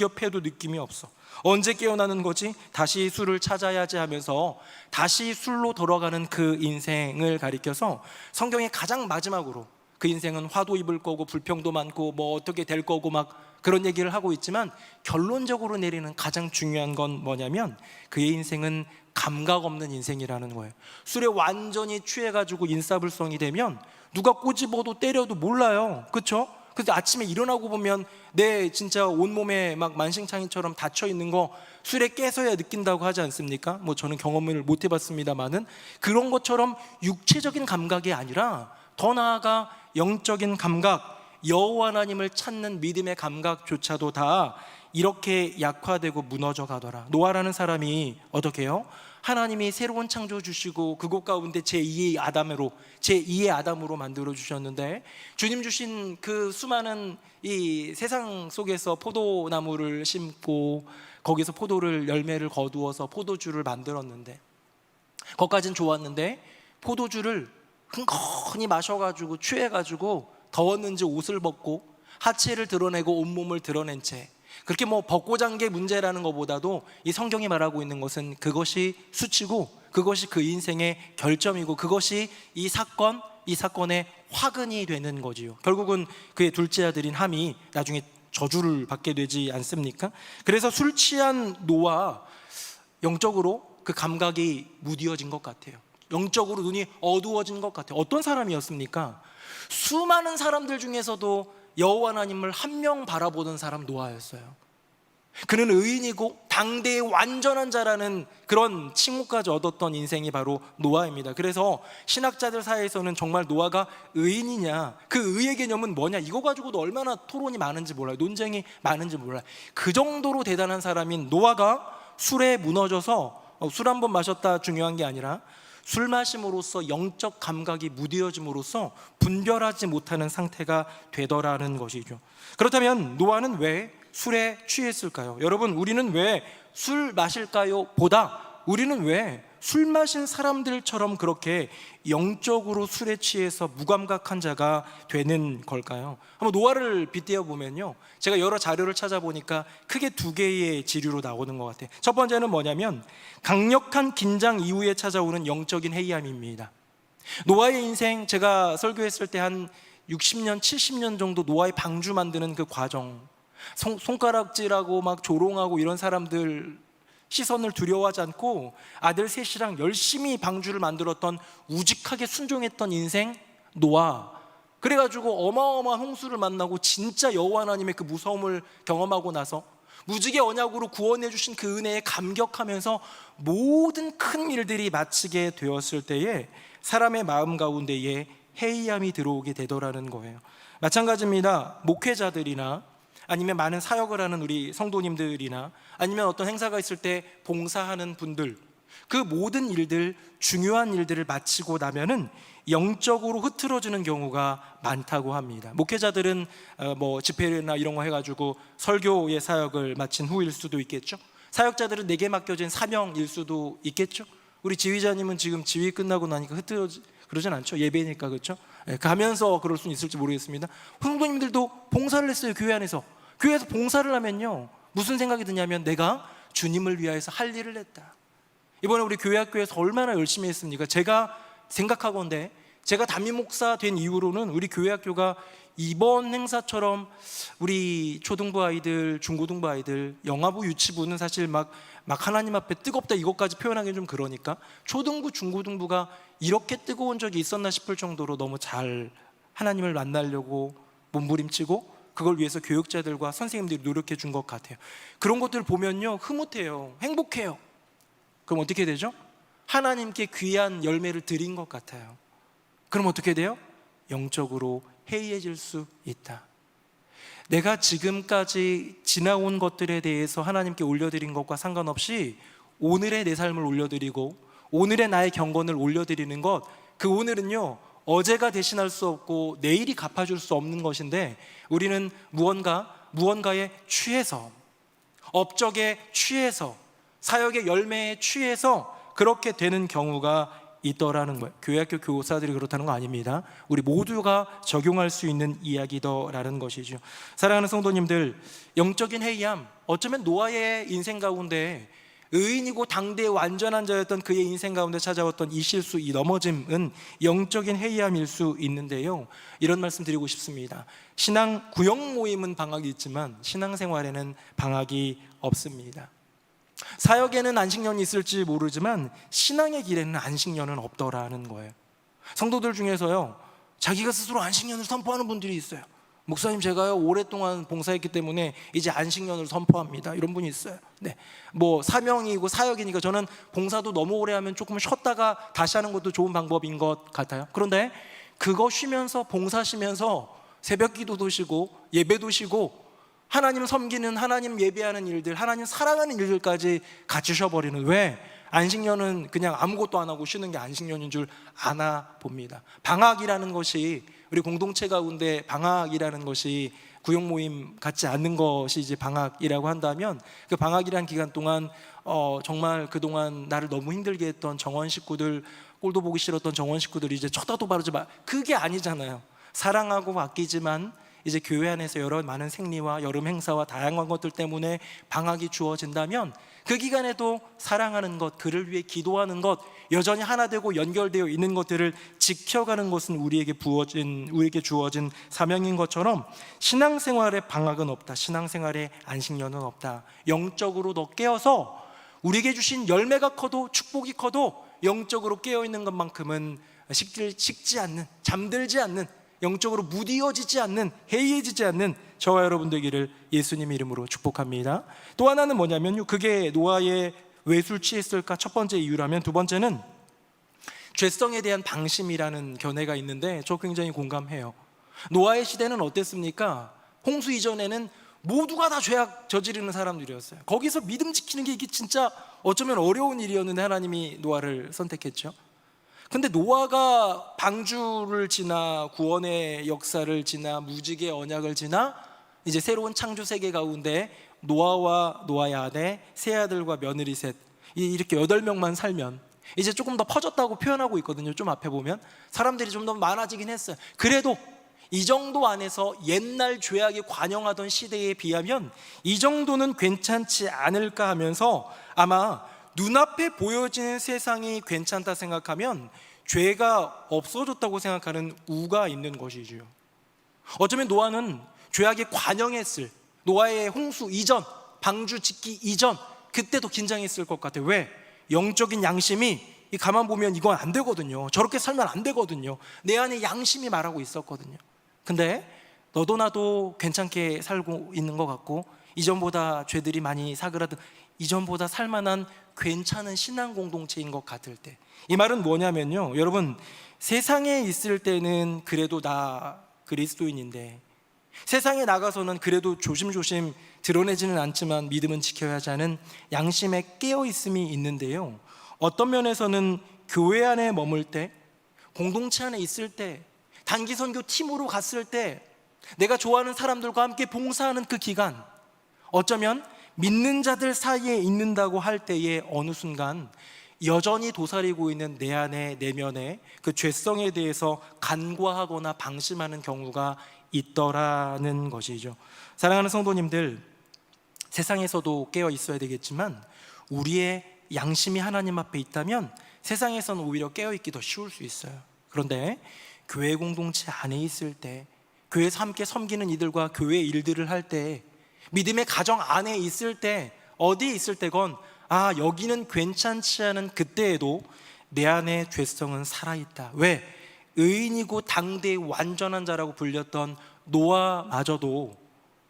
패도 느낌이 없어. 언제 깨어나는 거지? 다시 술을 찾아야지 하면서 다시 술로 돌아가는 그 인생을 가리켜서 성경의 가장 마지막으로 그 인생은 화도 입을 거고 불평도 많고 뭐 어떻게 될 거고 막 그런 얘기를 하고 있지만, 결론적으로 내리는 가장 중요한 건 뭐냐면 그의 인생은 감각 없는 인생이라는 거예요. 술에 완전히 취해가지고 인사불성이 되면 누가 꼬집어도 때려도 몰라요. 그렇죠? 근데 아침에 일어나고 보면 내 진짜 온몸에 막 만신창이처럼 닫혀 있는 거 술에 깨서야 느낀다고 하지 않습니까? 뭐 저는 경험을 못 해봤습니다만은 그런 것처럼 육체적인 감각이 아니라 더 나아가 영적인 감각, 여호와 하나님을 찾는 믿음의 감각조차도 다 이렇게 약화되고 무너져 가더라. 노아라는 사람이 어떻게 해요? 하나님이 새로운 창조 주시고 그곳 가운데 제2의 아담으로 만들어 주셨는데, 주님 주신 그 수많은 이 세상 속에서 포도나무를 심고 거기서 포도를 열매를 거두어서 포도주를 만들었는데, 거기까진 좋았는데 포도주를 흥건히 마셔가지고 취해가지고 더웠는지 옷을 벗고 하체를 드러내고 온몸을 드러낸 채, 그렇게 뭐 벗고 잔 게 문제라는 것보다도 이 성경이 말하고 있는 것은 그것이 수치고 그것이 그 인생의 결점이고 그것이 이 사건의 화근이 되는 거지요. 결국은 그의 둘째 아들인 함이 나중에 저주를 받게 되지 않습니까? 그래서 술 취한 노아, 영적으로 그 감각이 무뎌진 것 같아요. 영적으로 눈이 어두워진 것 같아요. 어떤 사람이었습니까? 수많은 사람들 중에서도 여호와 하나님을 한 명 바라보던 사람 노아였어요. 그는 의인이고 당대의 완전한 자라는 그런 칭호까지 얻었던 인생이 바로 노아입니다. 그래서 신학자들 사이에서는 정말 노아가 의인이냐, 그 의의 개념은 뭐냐, 이거 가지고도 얼마나 토론이 많은지 몰라요. 논쟁이 많은지 몰라요. 그 정도로 대단한 사람인 노아가 술에 무너져서 술 한 번 마셨다 중요한 게 아니라 술 마심으로써 영적 감각이 무뎌짐으로써 분별하지 못하는 상태가 되더라는 것이죠. 그렇다면 노아는 왜 술에 취했을까요? 여러분, 우리는 왜 술 마실까요? 보다 우리는 왜 술 마신 사람들처럼 그렇게 영적으로 술에 취해서 무감각한 자가 되는 걸까요? 한번 노아를 빗대어 보면요, 제가 여러 자료를 찾아보니까 크게 두 개의 지류로 나오는 것 같아요. 첫 번째는 뭐냐면 강력한 긴장 이후에 찾아오는 영적인 해이함입니다. 노아의 인생, 제가 설교했을 때 한 60년, 70년 정도 노아의 방주 만드는 그 과정, 손가락질하고 막 조롱하고 이런 사람들 시선을 두려워하지 않고 아들 셋이랑 열심히 방주를 만들었던, 우직하게 순종했던 인생 노아. 그래가지고 어마어마한 홍수를 만나고 진짜 여호와 하나님의 그 무서움을 경험하고 나서 무지개 언약으로 구원해 주신 그 은혜에 감격하면서 모든 큰 일들이 마치게 되었을 때에 사람의 마음 가운데에 해이함이 들어오게 되더라는 거예요. 마찬가지입니다. 목회자들이나 아니면 많은 사역을 하는 우리 성도님들이나 아니면 어떤 행사가 있을 때 봉사하는 분들, 그 모든 일들, 중요한 일들을 마치고 나면은 영적으로 흐트러지는 경우가 많다고 합니다. 목회자들은 뭐 집회나 이런 거 해가지고 설교의 사역을 마친 후일 수도 있겠죠. 사역자들은 내게 맡겨진 사명일 수도 있겠죠. 우리 지휘자님은 지금 지휘 끝나고 나니까 그러진 않죠. 예배니까. 그렇죠. 가면서 그럴 수는 있을지 모르겠습니다. 성도님들도 봉사를 했어요. 교회 안에서. 교회에서 봉사를 하면요, 무슨 생각이 드냐면 내가 주님을 위하여서 할 일을 했다. 이번에 우리 교회학교에서 얼마나 열심히 했습니까? 제가 생각하건대 제가 담임 목사 된 이후로는 우리 교회학교가 이번 행사처럼 우리 초등부 아이들, 중고등부 아이들, 영아부, 유치부는 사실 막 하나님 앞에 뜨겁다 이것까지 표현하기 좀 그러니까 초등부, 중고등부가 이렇게 뜨거운 적이 있었나 싶을 정도로 너무 잘 하나님을 만나려고 몸부림치고 그걸 위해서 교육자들과 선생님들이 노력해 준 것 같아요. 그런 것들 보면요, 흐뭇해요, 행복해요. 그럼 어떻게 되죠? 하나님께 귀한 열매를 드린 것 같아요. 그럼 어떻게 돼요? 영적으로 해이해질 수 있다. 내가 지금까지 지나온 것들에 대해서 하나님께 올려드린 것과 상관없이 오늘의 내 삶을 올려드리고 오늘의 나의 경건을 올려드리는 것, 그 오늘은요 어제가 대신할 수 없고 내일이 갚아줄 수 없는 것인데 우리는 무언가에 취해서, 업적에 취해서, 사역의 열매에 취해서 그렇게 되는 경우가 있더라는 거예요. 교회학교 교사들이 그렇다는 거 아닙니다. 우리 모두가 적용할 수 있는 이야기더라는 것이죠. 사랑하는 성도님들, 영적인 해이함, 어쩌면 노아의 인생 가운데 의인이고 당대의 완전한 자였던 그의 인생 가운데 찾아왔던 이 실수, 이 넘어짐은 영적인 해이함일 수 있는데요, 이런 말씀 드리고 싶습니다. 신앙 구역 모임은 방학이 있지만 신앙생활에는 방학이 없습니다. 사역에는 안식년이 있을지 모르지만 신앙의 길에는 안식년은 없더라는 거예요. 성도들 중에서요 자기가 스스로 안식년을 선포하는 분들이 있어요. 목사님, 제가요 오랫동안 봉사했기 때문에 이제 안식년을 선포합니다, 이런 분이 있어요. 네, 뭐 사명이고 사역이니까 저는 봉사도 너무 오래 하면 조금 쉬었다가 다시 하는 것도 좋은 방법인 것 같아요. 그런데 그거 쉬면서 봉사 쉬면서 새벽 기도도 쉬고 예배도 쉬고 하나님 섬기는, 하나님 예배하는 일들, 하나님 사랑하는 일들까지 같이 쉬어버리는, 왜? 안식년은 그냥 아무것도 안 하고 쉬는 게 안식년인 줄 아나 봅니다. 방학이라는 것이, 우리 공동체 가운데 방학이라는 것이 구역 모임 같지 않는 것이 이제 방학이라고 한다면, 그 방학이라는 기간 동안 정말 그동안 나를 너무 힘들게 했던 정원 식구들, 꼴도 보기 싫었던 정원 식구들이 이제 쳐다도 바르지 마, 그게 아니잖아요. 사랑하고 아끼지만 이제 교회 안에서 여러 많은 생리와 여름 행사와 다양한 것들 때문에 방학이 주어진다면 그 기간에도 사랑하는 것, 그를 위해 기도하는 것, 여전히 하나 되고 연결되어 있는 것들을 지켜가는 것은 우리에게 주어진 사명인 것처럼 신앙생활에 방학은 없다, 신앙생활에 안식년은 없다. 영적으로 더 깨어서 우리에게 주신 열매가 커도 축복이 커도 영적으로 깨어있는 것만큼은 식지 않는, 잠들지 않는, 영적으로 무디어지지 않는, 해이해지지 않는 저와 여러분 되기를 예수님 이름으로 축복합니다. 또 하나는 뭐냐면요, 그게 노아의 왜 술 취했을까 첫 번째 이유라면, 두 번째는 죄성에 대한 방심이라는 견해가 있는데 저 굉장히 공감해요. 노아의 시대는 어땠습니까? 홍수 이전에는 모두가 다 죄악 저지르는 사람들이었어요. 거기서 믿음 지키는 게 이게 진짜 어쩌면 어려운 일이었는데 하나님이 노아를 선택했죠. 근데 노아가 방주를 지나 구원의 역사를 지나 무지개 언약을 지나 이제 새로운 창조 세계 가운데 노아와 노아의 아내, 세 아들과 며느리 셋, 이렇게 8명만 살면 이제 조금 더 퍼졌다고 표현하고 있거든요. 좀 앞에 보면 사람들이 좀 더 많아지긴 했어요. 그래도 이 정도 안에서 옛날 죄악이 관영하던 시대에 비하면 이 정도는 괜찮지 않을까 하면서, 아마 눈앞에 보여지는 세상이 괜찮다 생각하면 죄가 없어졌다고 생각하는 우가 있는 것이죠. 어쩌면 노아는 죄악에 관영했을, 노아의 홍수 이전, 방주 짓기 이전, 그때도 긴장했을 것 같아요. 왜? 영적인 양심이 가만 보면 이건 안 되거든요. 저렇게 살면 안 되거든요. 내 안에 양심이 말하고 있었거든요. 근데 너도 나도 괜찮게 살고 있는 것 같고, 이전보다 죄들이 많이 사그라든, 이전보다 살만한 괜찮은 신앙 공동체인 것 같을 때, 이 말은 뭐냐면요, 여러분, 세상에 있을 때는 그래도 나 그리스도인인데 세상에 나가서는 그래도 조심조심 드러내지는 않지만 믿음은 지켜야 하는 양심에 깨어있음이 있는데요, 어떤 면에서는 교회 안에 머물 때, 공동체 안에 있을 때, 단기 선교 팀으로 갔을 때, 내가 좋아하는 사람들과 함께 봉사하는 그 기간, 어쩌면 믿는 자들 사이에 있는다고 할 때의 어느 순간 여전히 도사리고 있는 내 안에, 내면에 그 죄성에 대해서 간과하거나 방심하는 경우가 있더라는 것이죠. 사랑하는 성도님들, 세상에서도 깨어 있어야 되겠지만 우리의 양심이 하나님 앞에 있다면 세상에서는 오히려 깨어 있기 더 쉬울 수 있어요. 그런데 교회 공동체 안에 있을 때, 교회에서 함께 섬기는 이들과 교회 일들을 할 때, 믿음의 가정 안에 있을 때, 어디에 있을 때건 여기는 괜찮지 않은 그때에도 내 안에 죄성은 살아있다. 왜? 의인이고 당대의 완전한 자라고 불렸던 노아마저도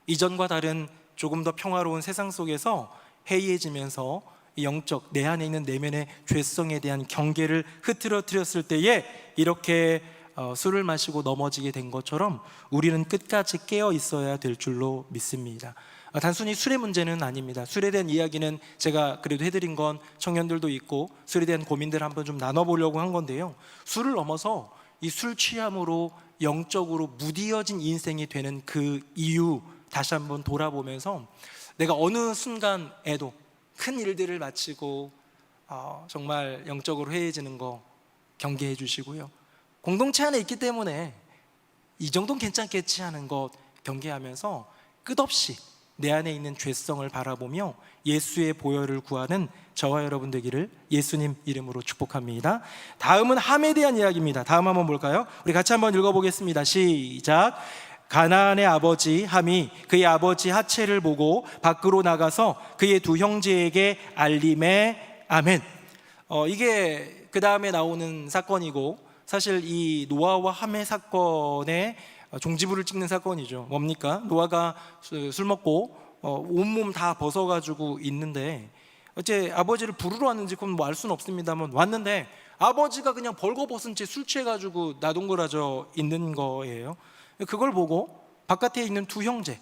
이전과 다른 조금 더 평화로운 세상 속에서 해이해지면서 영적 내 안에 있는 내면의 죄성에 대한 경계를 흐트러뜨렸을 때에 이렇게 술을 마시고 넘어지게 된 것처럼 우리는 끝까지 깨어 있어야 될 줄로 믿습니다. 단순히 술의 문제는 아닙니다. 술에 대한 이야기는 제가 그래도 해드린 건 청년들도 있고 술에 대한 고민들을 한번 좀 나눠보려고 한 건데요, 술을 넘어서 이 술 취함으로 영적으로 무디어진 인생이 되는 그 이유 다시 한번 돌아보면서 내가 어느 순간에도 큰 일들을 마치고 정말 영적으로 해이해지는 거 경계해 주시고요, 공동체 안에 있기 때문에 이 정도는 괜찮겠지 하는 것 경계하면서 끝없이 내 안에 있는 죄성을 바라보며 예수의 보혈을 구하는 저와 여러분 되기를 예수님 이름으로 축복합니다. 다음은 함에 대한 이야기입니다. 다음 한번 볼까요? 우리 같이 한번 읽어보겠습니다. 시작. 가나안의 아버지 함이 그의 아버지 하체를 보고 밖으로 나가서 그의 두 형제에게 알림에 아멘. 이게 그 다음에 나오는 사건이고, 사실 이 노아와 함의 사건의 종지부를 찍는 사건이죠. 뭡니까? 노아가 술 먹고 온몸 다 벗어가지고 있는데, 어째 아버지를 부르러 왔는지 그건 뭐 알 수는 없습니다만 왔는데 아버지가 그냥 벌거벗은 채 술 취해가지고 나동그라져 있는 거예요. 그걸 보고 바깥에 있는 두 형제,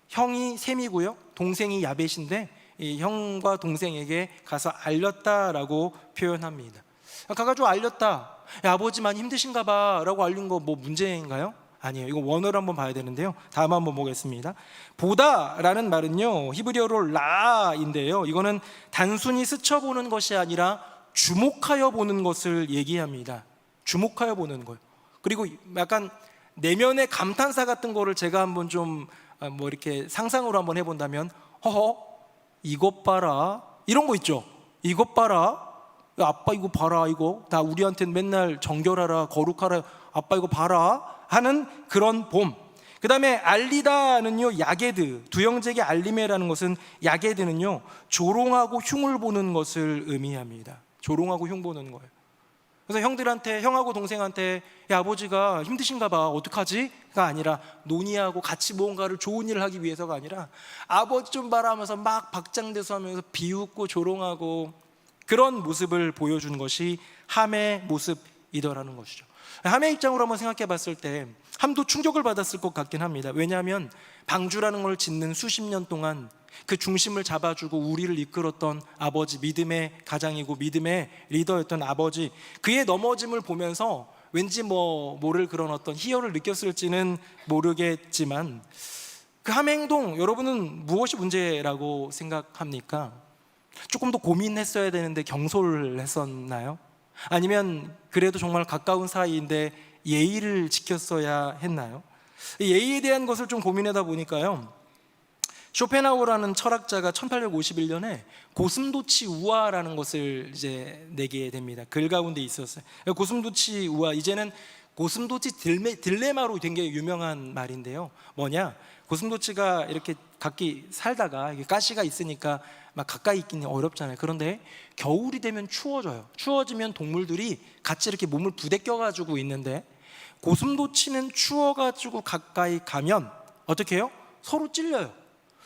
형이 셈이고요, 동생이 야벳인데 이 형과 동생에게 가서 알렸다라고 표현합니다. 가가지고 알렸다. 야, 아버지 많이 힘드신가 봐 라고 알린 거 뭐 문제인가요? 아니에요. 이거 원어를 한번 봐야 되는데요, 다음 한번 보겠습니다. 보다라는 말은요 히브리어로 라인데요, 이거는 단순히 스쳐보는 것이 아니라 주목하여 보는 것을 얘기합니다. 주목하여 보는 거예요. 그리고 약간 내면의 감탄사 같은 거를 제가 한번 좀 뭐 이렇게 상상으로 한번 해본다면, 허허 이것 봐라, 이런 거 있죠. 이것 봐라, 야, 아빠 이거 봐라, 이거 다 우리한테는 맨날 정결하라 거룩하라, 아빠 이거 봐라 하는 그런 봄. 그 다음에 알리다는요 야게드, 두 형제에게 알리메라는 것은 야게드는요 조롱하고 흉을 보는 것을 의미합니다. 조롱하고 흉 보는 거예요. 그래서 형들한테, 형하고 동생한테 야, 아버지가 힘드신가 봐 어떡하지?가 아니라 논의하고 같이 뭔가를 좋은 일을 하기 위해서가 아니라 아버지 좀 봐라 하면서 막 박장대소 하면서 비웃고 조롱하고 그런 모습을 보여주는 것이 함의 모습이더라는 것이죠. 함의 입장으로 한번 생각해 봤을 때 함도 충격을 받았을 것 같긴 합니다. 왜냐하면 방주라는 걸 짓는 수십 년 동안 그 중심을 잡아주고 우리를 이끌었던 아버지, 믿음의 가장이고 믿음의 리더였던 아버지, 그의 넘어짐을 보면서 왠지 모를 그런 어떤 희열을 느꼈을지는 모르겠지만 그 함의 행동, 여러분은 무엇이 문제라고 생각합니까? 조금 더 고민했어야 되는데 경솔했었나요? 아니면 그래도 정말 가까운 사이인데 예의를 지켰어야 했나요? 예의에 대한 것을 좀 고민하다 보니까요, 쇼펜하우어라는 철학자가 1851년에 고슴도치 우화라는 것을 이제 내게 됩니다. 글 가운데 있었어요. 고슴도치 우화, 이제는 고슴도치 딜레마로 된 게 유명한 말인데요, 뭐냐, 고슴도치가 이렇게 각기 살다가 가시가 있으니까 막 가까이 있기는 어렵잖아요. 그런데 겨울이 되면 추워져요. 추워지면 동물들이 같이 이렇게 몸을 부대껴 가지고 있는데, 고슴도치는 추워가지고 가까이 가면 어떻게 해요? 서로 찔려요.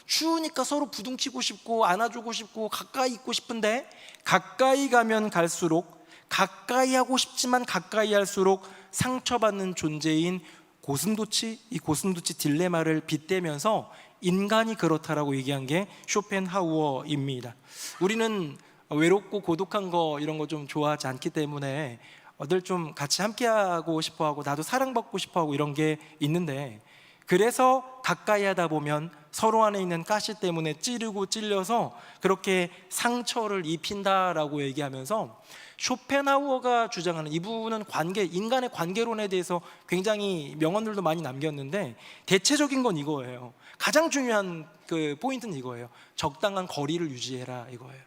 추우니까 서로 부둥치고 싶고 안아주고 싶고 가까이 있고 싶은데, 가까이 가면 갈수록, 가까이 하고 싶지만 가까이 할수록 상처받는 존재인 고슴도치, 이 고슴도치 딜레마를 빗대면서 인간이 그렇다라고 얘기한 게 쇼펜하우어입니다. 우리는 외롭고 고독한 거 이런 거 좀 좋아하지 않기 때문에 늘 좀 같이 함께하고 싶어하고 나도 사랑받고 싶어하고 이런 게 있는데, 그래서 가까이 하다 보면 서로 안에 있는 가시 때문에 찌르고 찔려서 그렇게 상처를 입힌다라고 얘기하면서, 쇼펜하우어가 주장하는 이 부분은 관계, 인간의 관계론에 대해서 굉장히 명언들도 많이 남겼는데, 대체적인 건 이거예요. 가장 중요한 그 포인트는 이거예요. 적당한 거리를 유지해라, 이거예요.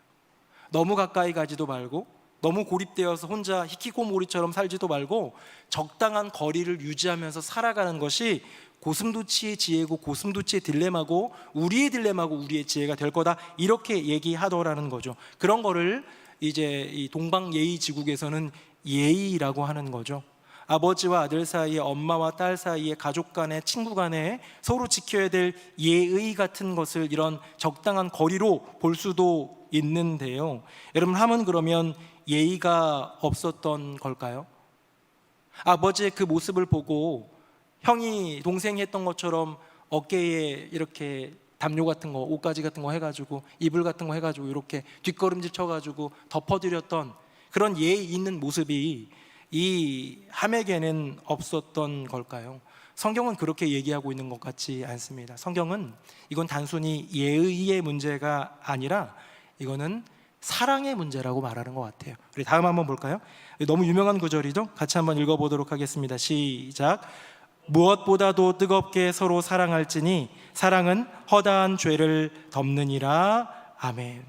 너무 가까이 가지도 말고 너무 고립되어서 혼자 히키코모리처럼 살지도 말고 적당한 거리를 유지하면서 살아가는 것이 고슴도치의 지혜고 고슴도치의 딜레마고 우리의 딜레마고 우리의 지혜가 될 거다, 이렇게 얘기하더라는 거죠. 그런 거를 이제 이 동방예의지국에서는 예의라고 하는 거죠. 아버지와 아들 사이에, 엄마와 딸 사이에, 가족 간에, 친구 간에 서로 지켜야 될 예의 같은 것을 이런 적당한 거리로 볼 수도 있는데요. 여러분, 함은 그러면 예의가 없었던 걸까요? 아버지의 그 모습을 보고 형이 동생이 했던 것처럼 어깨에 이렇게 담요 같은 거, 옷가지 같은 거 해가지고, 이불 같은 거 해가지고 이렇게 뒷걸음질 쳐가지고 덮어드렸던 그런 예의 있는 모습이 이 함에게는 없었던 걸까요? 성경은 그렇게 얘기하고 있는 것 같지 않습니다. 성경은 이건 단순히 예의의 문제가 아니라 이거는 사랑의 문제라고 말하는 것 같아요. 우리 다음 한번 볼까요? 너무 유명한 구절이죠. 같이 한번 읽어보도록 하겠습니다. 시작. 무엇보다도 뜨겁게 서로 사랑할지니 사랑은 허다한 죄를 덮느니라. 아멘.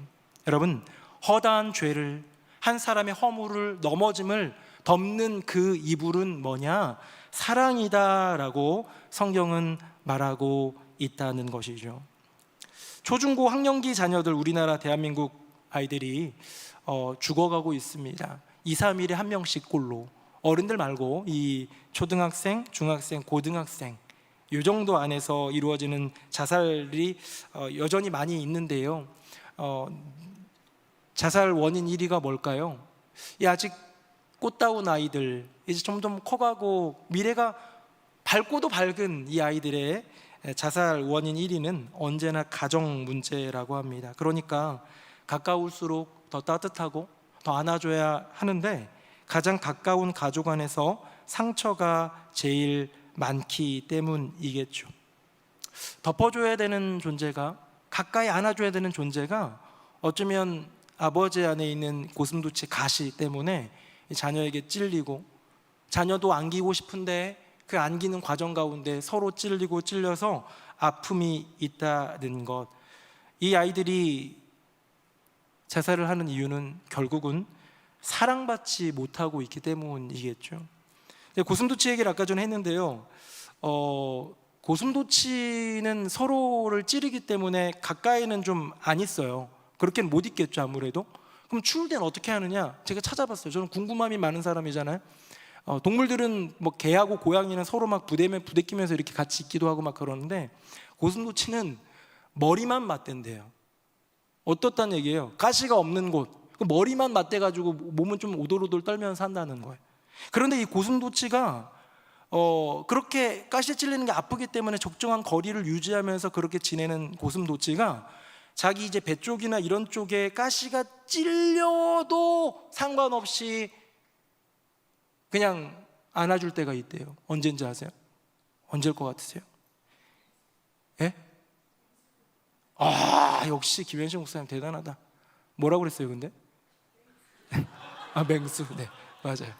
여러분, 허다한 죄를, 한 사람의 허물을, 넘어짐을 덮는 그 이불은 뭐냐? 사랑이다라고 성경은 말하고 있다는 것이죠. 초중고 학령기 자녀들, 우리나라 대한민국 아이들이 죽어가고 있습니다. 2, 3일에 한 명씩 꼴로. 어른들 말고 이 초등학생, 중학생, 고등학생 이 정도 안에서 이루어지는 자살이 여전히 많이 있는데요. 자살 원인 1위가 뭘까요? 아직 꽃다운 아이들, 이제 점점 커가고 미래가 밝고도 밝은 이 아이들의 자살 원인 1위는 언제나 가정 문제라고 합니다. 그러니까 가까울수록 더 따뜻하고 더 안아줘야 하는데 가장 가까운 가족 안에서 상처가 제일 많기 때문이겠죠. 덮어줘야 되는 존재가, 가까이 안아줘야 되는 존재가 어쩌면 아버지 안에 있는 고슴도치 가시 때문에 자녀에게 찔리고, 자녀도 안기고 싶은데 그 안기는 과정 가운데 서로 찔리고 찔려서 아픔이 있다는 것. 이 아이들이 자살을 하는 이유는 결국은 사랑받지 못하고 있기 때문이겠죠. 고슴도치 얘기를 아까 전에 했는데요. 고슴도치는 서로를 찌르기 때문에 가까이는 좀 안 있어요. 그렇게는 못 있겠죠, 아무래도. 그럼 추울 때는 어떻게 하느냐? 제가 찾아봤어요. 저는 궁금함이 많은 사람이잖아요. 동물들은 뭐 개하고 고양이는 서로 막 부대끼면서 이렇게 같이 있기도 하고 막 그러는데 고슴도치는 머리만 맞댄대요. 어떻다는 얘기예요? 가시가 없는 곳, 머리만 맞대가지고 몸은 좀 오돌오돌 떨면서 산다는 거예요. 그런데 이 고슴도치가 그렇게 가시에 찔리는 게 아프기 때문에 적정한 거리를 유지하면서 그렇게 지내는 고슴도치가 자기 이제 배 쪽이나 이런 쪽에 가시가 찔려도 상관없이 그냥 안아줄 때가 있대요. 언제인지 아세요? 언제일 것 같으세요? 예? 역시 김현식 목사님 대단하다. 뭐라고 그랬어요, 근데? 맹수. 네, 맞아요.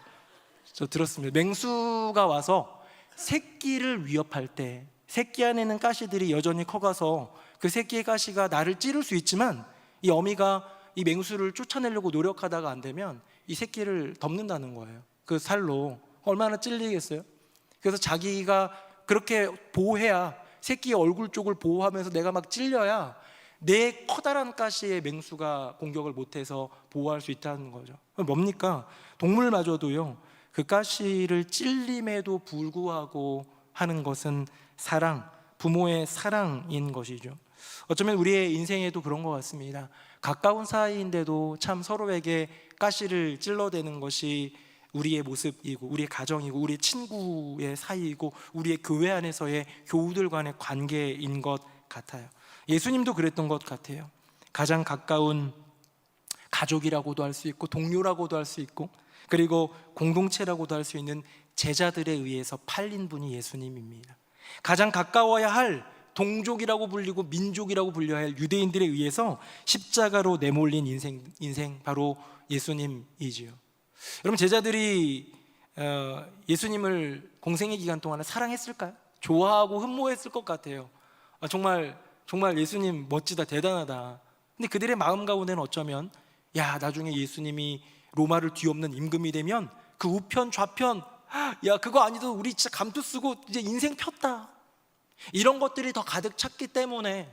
저 들었습니다. 맹수가 와서 새끼를 위협할 때, 새끼 안에는 가시들이 여전히 커가서 그 새끼의 가시가 나를 찌를 수 있지만 이 어미가 이 맹수를 쫓아내려고 노력하다가 안 되면 이 새끼를 덮는다는 거예요. 그 살로. 얼마나 찔리겠어요? 그래서 자기가 그렇게 보호해야, 새끼의 얼굴 쪽을 보호하면서 내가 막 찔려야 내 커다란 가시에 맹수가 공격을 못해서 보호할 수 있다는 거죠. 뭡니까? 동물마저도요, 그 가시를 찔림에도 불구하고 하는 것은 사랑, 부모의 사랑인 것이죠. 어쩌면 우리의 인생에도 그런 것 같습니다. 가까운 사이인데도 참 서로에게 가시를 찔러대는 것이 우리의 모습이고, 우리의 가정이고, 우리의 친구의 사이이고, 우리의 교회 안에서의 교우들 간의 관계인 것 같아요. 예수님도 그랬던 것 같아요. 가장 가까운 가족이라고도 할 수 있고, 동료라고도 할 수 있고, 그리고 공동체라고도 할 수 있는 제자들에 의해서 팔린 분이 예수님입니다. 가장 가까워야 할 동족이라고 불리고 민족이라고 불려야 할 유대인들에 의해서 십자가로 내몰린 인생 바로 예수님이지요. 여러분, 제자들이 예수님을 공생의 기간 동안에 사랑했을까요? 좋아하고 흠모했을 것 같아요. 정말 예수님 멋지다, 대단하다. 근데 그들의 마음 가운데는 어쩌면 나중에 예수님이 로마를 뒤엎는 임금이 되면 그 우편 좌편, 그거 아니도 우리 진짜 감투 쓰고 이제 인생 폈다, 이런 것들이 더 가득 찼기 때문에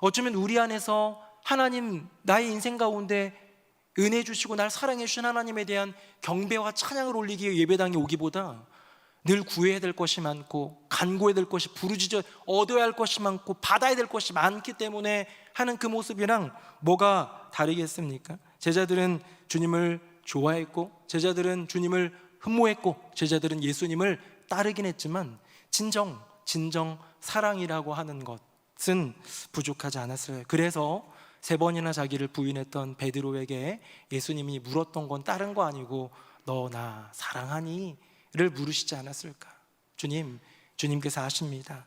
어쩌면 우리 안에서 하나님, 나의 인생 가운데 은혜 주시고 날 사랑해 주신 하나님에 대한 경배와 찬양을 올리기 위해 예배당에 오기보다 늘 구해야 될 것이 많고 간구해야 될 것이 부르짖어 얻어야 할 것이 많고 받아야 될 것이 많기 때문에 하는 그 모습이랑 뭐가 다르겠습니까? 제자들은 주님을 좋아했고 제자들은 주님을 흠모했고 제자들은 예수님을 따르긴 했지만 진정 사랑이라고 하는 것은 부족하지 않았어요. 그래서 3번이나 자기를 부인했던 베드로에게 예수님이 물었던 건 다른 거 아니고 너 나 사랑하니? 를 물으시지 않았을까? 주님께서 아십니다.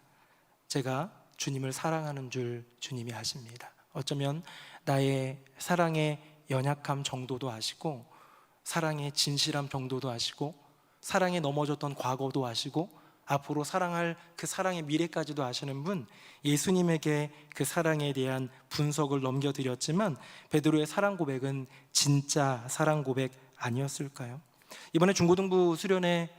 제가 주님을 사랑하는 줄 주님이 아십니다. 어쩌면 나의 사랑의 연약함 정도도 아시고 사랑의 진실함 정도도 아시고 사랑에 넘어졌던 과거도 아시고 앞으로 사랑할 그 사랑의 미래까지도 아시는 분, 예수님에게 그 사랑에 대한 분석을 넘겨드렸지만 베드로의 사랑 고백은 진짜 사랑 고백 아니었을까요? 이번에 중고등부 수련회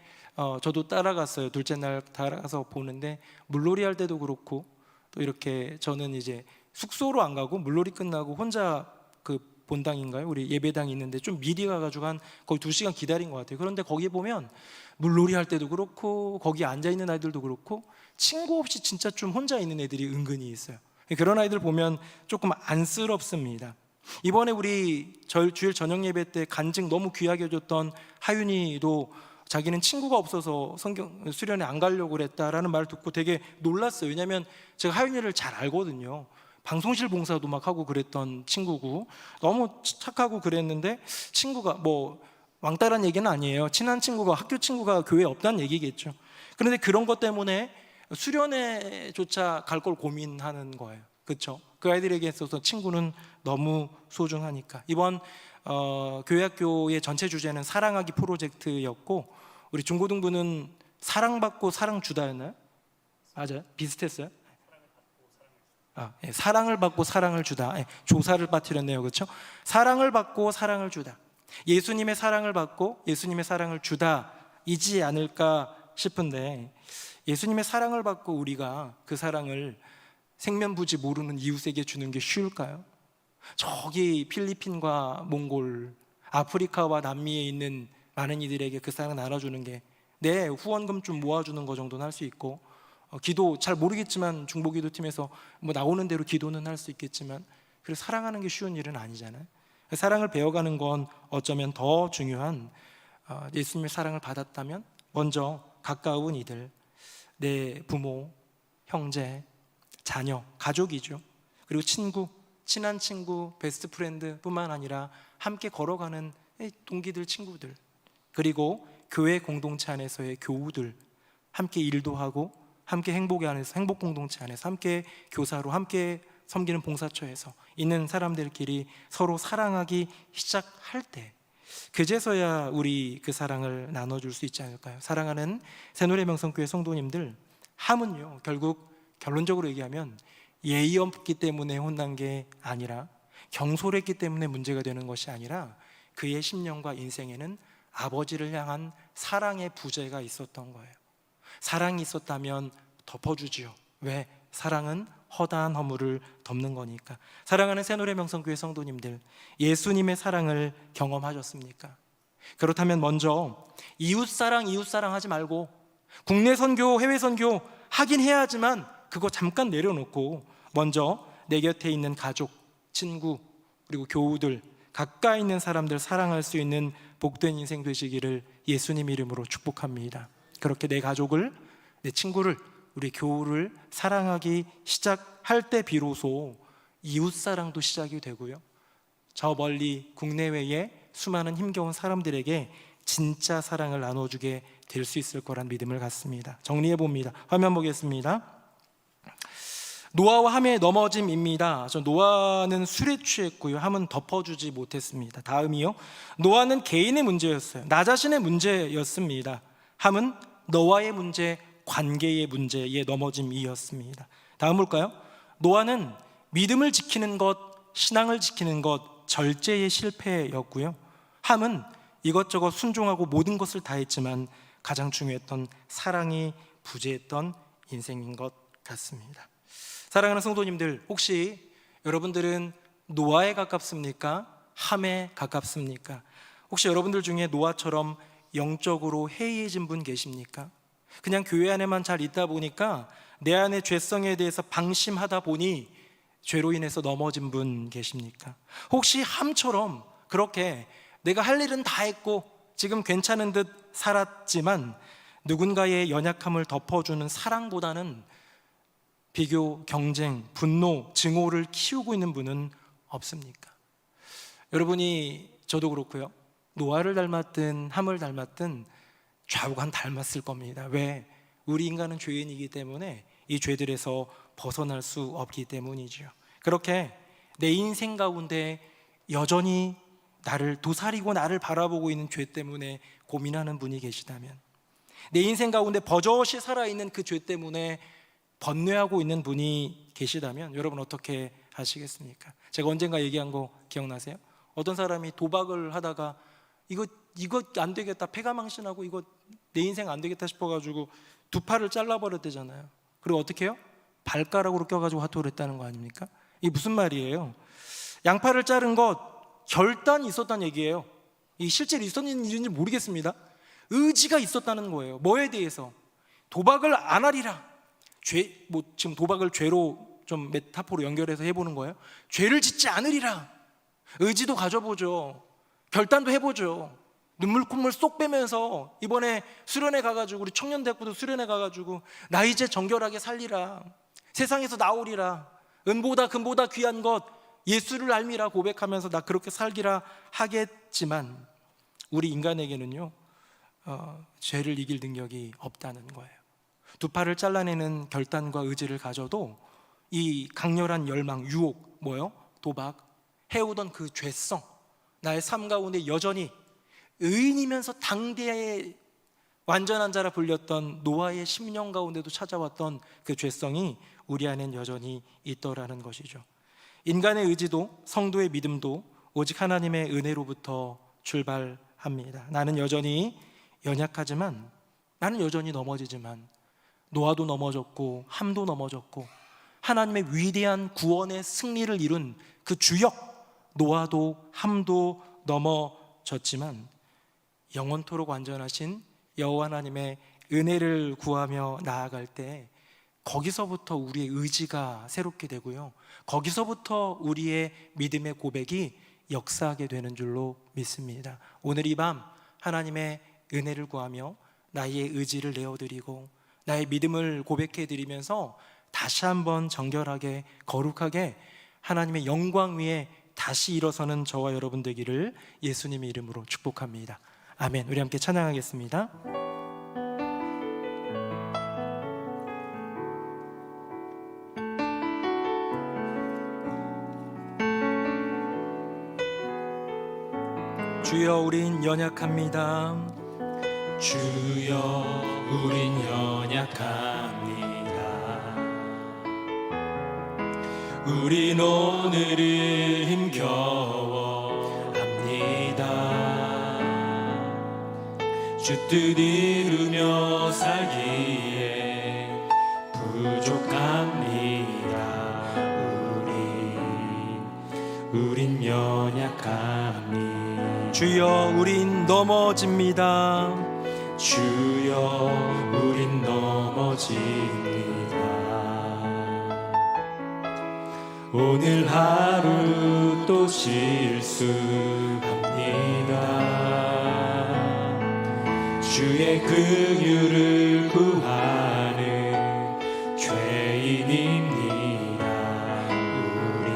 저도 따라갔어요. 둘째 날 따라가서 보는데 물놀이 할 때도 그렇고 또 이렇게 저는 이제 숙소로 안 가고 물놀이 끝나고 혼자 그 본당인가요? 우리 예배당이 있는데 좀 미리 가가지고 한 거의 2시간 기다린 것 같아요. 그런데 거기 보면 물놀이 할 때도 그렇고 거기 앉아있는 아이들도 그렇고 친구 없이 진짜 좀 혼자 있는 애들이 은근히 있어요. 그런 아이들 보면 조금 안쓰럽습니다. 이번에 우리 주일 저녁 예배 때 간증 너무 귀하게 해줬던 하윤이도 자기는 친구가 없어서 성경 수련회 안 가려고 그랬다라는 말을 듣고 되게 놀랐어요. 왜냐하면 제가 하윤이를 잘 알거든요. 방송실 봉사도 막 하고 그랬던 친구고 너무 착하고 그랬는데 친구가 뭐 왕따란 얘기는 아니에요. 친한 친구가 학교 친구가 교회에 없다는 얘기겠죠. 그런데 그런 것 때문에 수련회조차 갈 걸 고민하는 거예요. 그렇죠? 그 아이들에게 있어서 친구는 너무 소중하니까. 이번 교회학교의 전체 주제는 사랑하기 프로젝트였고 우리 중고등부는 사랑받고 사랑 주다였나요? 맞아요? 비슷했어요? 사랑을 받고 사랑을 주다. 조사를 빠뜨렸네요. 그렇죠? 사랑을 받고 사랑을 주다. 예수님의 사랑을 받고 예수님의 사랑을 주다이지 않을까 싶은데 예수님의 사랑을 받고 우리가 그 사랑을 생면부지 모르는 이웃에게 주는 게 쉬울까요? 저기 필리핀과 몽골, 아프리카와 남미에 있는 많은 이들에게 그 사랑 나눠주는 게 내 후원금 좀 모아주는 거 정도는 할 수 있고 기도 잘 모르겠지만 중보기도팀에서 뭐 나오는 대로 기도는 할 수 있겠지만 그래서 사랑하는 게 쉬운 일은 아니잖아요. 사랑을 배워가는 건 어쩌면 더 중요한 예수님의 사랑을 받았다면 먼저 가까운 이들, 내 부모, 형제, 자녀, 가족이죠. 그리고 친구, 친한 친구, 베스트 프렌드 뿐만 아니라 함께 걸어가는 동기들, 친구들, 그리고 교회 공동체 안에서의 교우들, 함께 일도 하고 함께 행복 공동체 안에서 함께 교사로 함께 섬기는 봉사처에서 있는 사람들끼리 서로 사랑하기 시작할 때 그제서야 우리 그 사랑을 나눠줄 수 있지 않을까요? 사랑하는 새노래명성교회 성도님들, 함은요 결국 결론적으로 얘기하면 예의 없기 때문에 혼난 게 아니라 경솔했기 때문에 문제가 되는 것이 아니라 그의 심령과 인생에는 아버지를 향한 사랑의 부재가 있었던 거예요. 사랑이 있었다면 덮어주지요. 왜? 사랑은 허다한 허물을 덮는 거니까. 사랑하는 새노래명성교회 성도님들, 예수님의 사랑을 경험하셨습니까? 그렇다면 먼저 이웃사랑 하지 말고 국내 선교, 해외 선교 하긴 해야 하지만 그거 잠깐 내려놓고 먼저 내 곁에 있는 가족, 친구, 그리고 교우들, 가까이 있는 사람들 사랑할 수 있는 복된 인생 되시기를 예수님 이름으로 축복합니다. 그렇게 내 가족을, 내 친구를, 우리 교우를 사랑하기 시작할 때 비로소 이웃사랑도 시작이 되고요, 저 멀리 국내외에 수많은 힘겨운 사람들에게 진짜 사랑을 나눠주게 될 수 있을 거란 믿음을 갖습니다. 정리해 봅니다. 화면 보겠습니다. 노아와 함의 넘어짐입니다. 노아는 술에 취했고요, 함은 덮어주지 못했습니다. 다음이요, 노아는 개인의 문제였어요. 나 자신의 문제였습니다. 함은 너와의 문제, 관계의 문제에 넘어짐이었습니다. 다음 볼까요? 노아는 믿음을 지키는 것, 신앙을 지키는 것, 절제의 실패였고요, 함은 이것저것 순종하고 모든 것을 다했지만 가장 중요했던 사랑이 부재했던 인생인 것 같습니다. 사랑하는 성도님들, 혹시 여러분들은 노아에 가깝습니까? 함에 가깝습니까? 혹시 여러분들 중에 노아처럼 영적으로 해이해진 분 계십니까? 그냥 교회 안에만 잘 있다 보니까 내 안의 죄성에 대해서 방심하다 보니 죄로 인해서 넘어진 분 계십니까? 혹시 함처럼 그렇게 내가 할 일은 다 했고 지금 괜찮은 듯 살았지만 누군가의 연약함을 덮어주는 사랑보다는 비교, 경쟁, 분노, 증오를 키우고 있는 분은 없습니까? 여러분이, 저도 그렇고요, 노아를 닮았든 함을 닮았든 좌우간 닮았을 겁니다. 왜? 우리 인간은 죄인이기 때문에 이 죄들에서 벗어날 수 없기 때문이죠. 그렇게 내 인생 가운데 여전히 나를 도사리고 나를 바라보고 있는 죄 때문에 고민하는 분이 계시다면, 내 인생 가운데 버젓이 살아있는 그 죄 때문에 번뇌하고 있는 분이 계시다면 여러분 어떻게 하시겠습니까? 제가 언젠가 얘기한 거 기억나세요? 어떤 사람이 도박을 하다가 이거 안 되겠다, 패가 망신하고 이거 내 인생 안 되겠다 싶어가지고 두 팔을 잘라버렸대잖아요. 그리고 어떻게 해요? 발가락으로 껴가지고 화투를 했다는 거 아닙니까? 이게 무슨 말이에요? 양팔을 자른 것 결단이 있었다는 얘기예요. 이 실제로 있었는지 모르겠습니다. 의지가 있었다는 거예요. 뭐에 대해서? 도박을 안 하리라. 지금 도박을 죄로 좀 메타포로 연결해서 해보는 거예요. 죄를 짓지 않으리라. 의지도 가져보죠. 결단도 해보죠. 눈물 콧물 쏙 빼면서 이번에 수련회 가가지고, 우리 청년대학부도 수련회 가가지고 나 이제 정결하게 살리라, 세상에서 나오리라, 은보다 금보다 귀한 것 예수를 알미라 고백하면서 나 그렇게 살기라 하겠지만 우리 인간에게는요 죄를 이길 능력이 없다는 거예요. 두 팔을 잘라내는 결단과 의지를 가져도 이 강렬한 열망, 유혹, 뭐요? 도박, 해오던 그 죄성, 나의 삶 가운데 여전히 의인이면서 당대의 완전한 자라 불렸던 노아의 심령 가운데도 찾아왔던 그 죄성이 우리 안엔 여전히 있더라는 것이죠. 인간의 의지도 성도의 믿음도 오직 하나님의 은혜로부터 출발합니다. 나는 여전히 연약하지만, 나는 여전히 넘어지지만, 노아도 넘어졌고 함도 넘어졌고 하나님의 위대한 구원의 승리를 이룬 그 주역 노아도 함도 넘어졌지만 영원토록 완전하신 여호와 하나님의 은혜를 구하며 나아갈 때 거기서부터 우리의 의지가 새롭게 되고요, 거기서부터 우리의 믿음의 고백이 역사하게 되는 줄로 믿습니다. 오늘 이 밤 하나님의 은혜를 구하며 나의 의지를 내어드리고 나의 믿음을 고백해드리면서 다시 한번 정결하게 거룩하게 하나님의 영광 위에 다시 일어서는 저와 여러분 되기를 예수님의 이름으로 축복합니다. 아멘. 우리 함께 찬양하겠습니다. 주여 우린 연약합니다. 주여 우린 연약합니다. 우린 오늘을 힘겨워합니다. 주 뜻 이루며 살기에 부족합니다. 우린 연약합니다. 주여 우린 넘어집니다. 주여 우린 넘어집니다. 오늘 하루 또 실수합니다. 주의 긍휼을 구하는 죄인입니다. 우리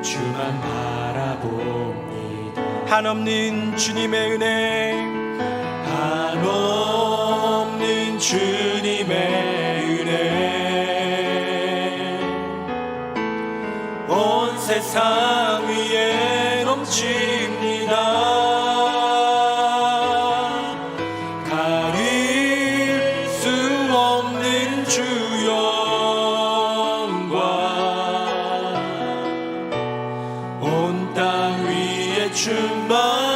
주만 바라봅니다. 한없는 주님의 은혜, 한없는 주님의 은혜, 온 세상 위에 넘칩니다. 가릴 수 없는 주 영광, 온 땅 위에 충만합니다.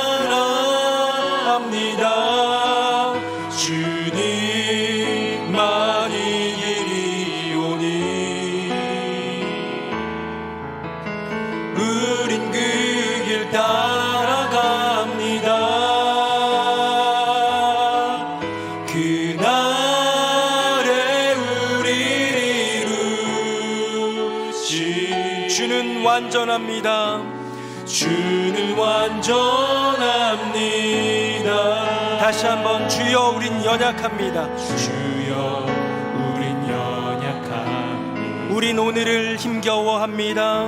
주님만이 길이 길 따라갑니다. 그날에 우리 이루시. 주는 완전합니다. 주는 완전합니다. 다시 한번 주여 우린 연약합니다. 주여 우린 연약합니다. 우린 오늘을 힘겨워합니다.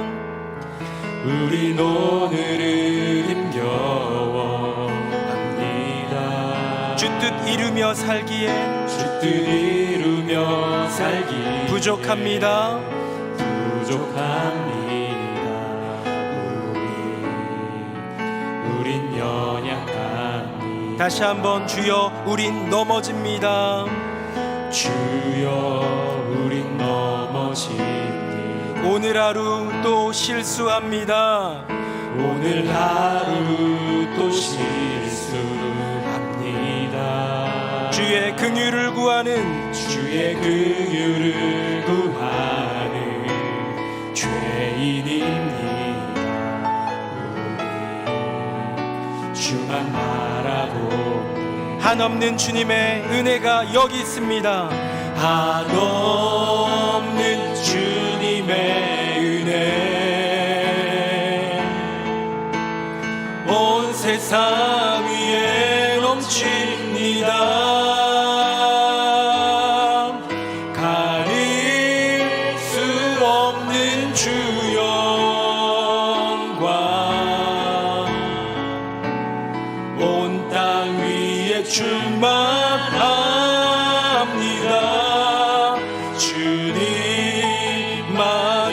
우린 오늘을 힘겨워합니다. 주 뜻 이루며 살기에 주 뜻 이루며 살기에 부족합니다. 부족합니다. 우린 연약합니다. 다시 한번 주여 우린 넘어집니다. 주여 우린 넘어집니다. 오늘 하루 또 실수합니다. 오늘 하루 또 실수합니다. 주의 긍휼을 구하는 주의 긍휼을 구하는 죄인입니다. 주만 바라보 한없는 주님의 은혜가 여기 있습니다. 한없는 주님의 은혜 온 세상 위에 넘칩니다. 가릴 수 없는 주 영광 온 땅 위에 충만합니다. 주님만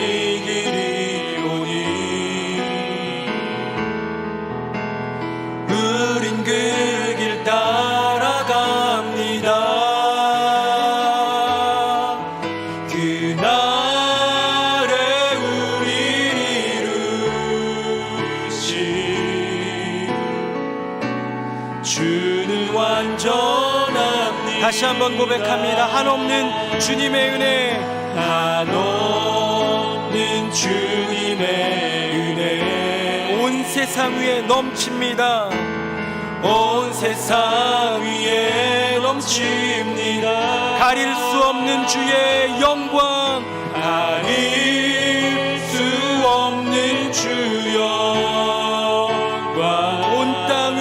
이기리오니 우린 그 길 따라갑니다. 그날에 우리 이루시 주는 완전합니다. 다시 한번 고백합니다. 한없는 주님의 은혜 한없는 주님의 은혜 온 세상 위에 넘칩니다. 온 세상 위에 넘칩니다. 가릴 수 없는 주의 영광 가릴 수 없는 주 영광 온 땅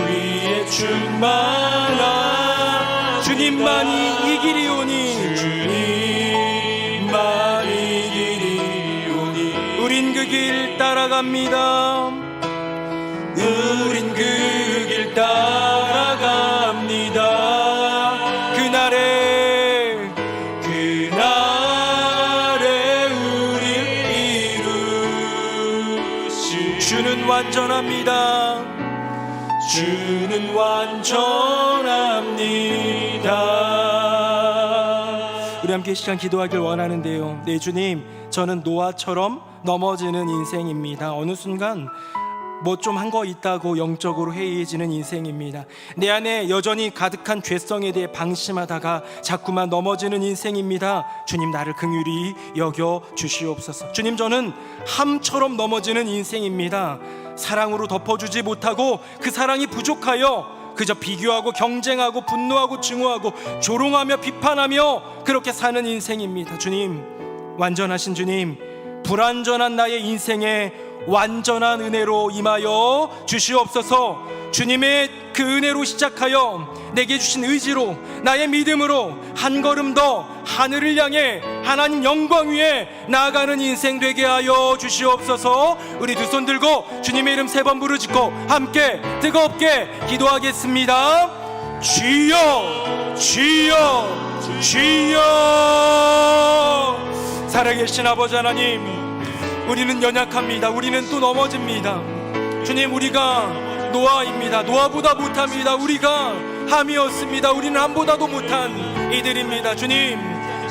위에 충만한 주님만이 이기리오니 주님만이 이기리오니 우린 그 길 따라갑니다. 우린 그 길 따라갑니다. 그날에 우리 이루시 주는 완전합니다. 주는 완전합니다. 우리 함께 시간 기도하길 원하는데요. 네 주님, 저는 노아처럼 넘어지는 인생입니다. 어느 순간 뭐 좀 한 거 있다고 영적으로 해이해지는 인생입니다. 내 안에 여전히 가득한 죄성에 대해 방심하다가 자꾸만 넘어지는 인생입니다. 주님, 나를 긍휼히 여겨 주시옵소서. 주님, 저는 함처럼 넘어지는 인생입니다. 사랑으로 덮어주지 못하고 그 사랑이 부족하여 그저 비교하고 경쟁하고 분노하고 증오하고 조롱하며 비판하며 그렇게 사는 인생입니다. 주님, 완전하신 주님, 불완전한 나의 인생에 완전한 은혜로 임하여 주시옵소서. 주님의 그 은혜로 시작하여 내게 주신 의지로 나의 믿음으로 한 걸음 더 하늘을 향해 하나님 영광 위에 나아가는 인생 되게 하여 주시옵소서. 우리 두 손 들고 주님의 이름 3번 부르짖고 함께 뜨겁게 기도하겠습니다. 주여 주여 주여. 살아계신 아버지 하나님, 우리는 연약합니다. 우리는 또 넘어집니다. 주님, 우리가 노아입니다. 노아보다 못합니다. 우리가 함이었습니다. 우리는 함보다도 못한 이들입니다. 주님,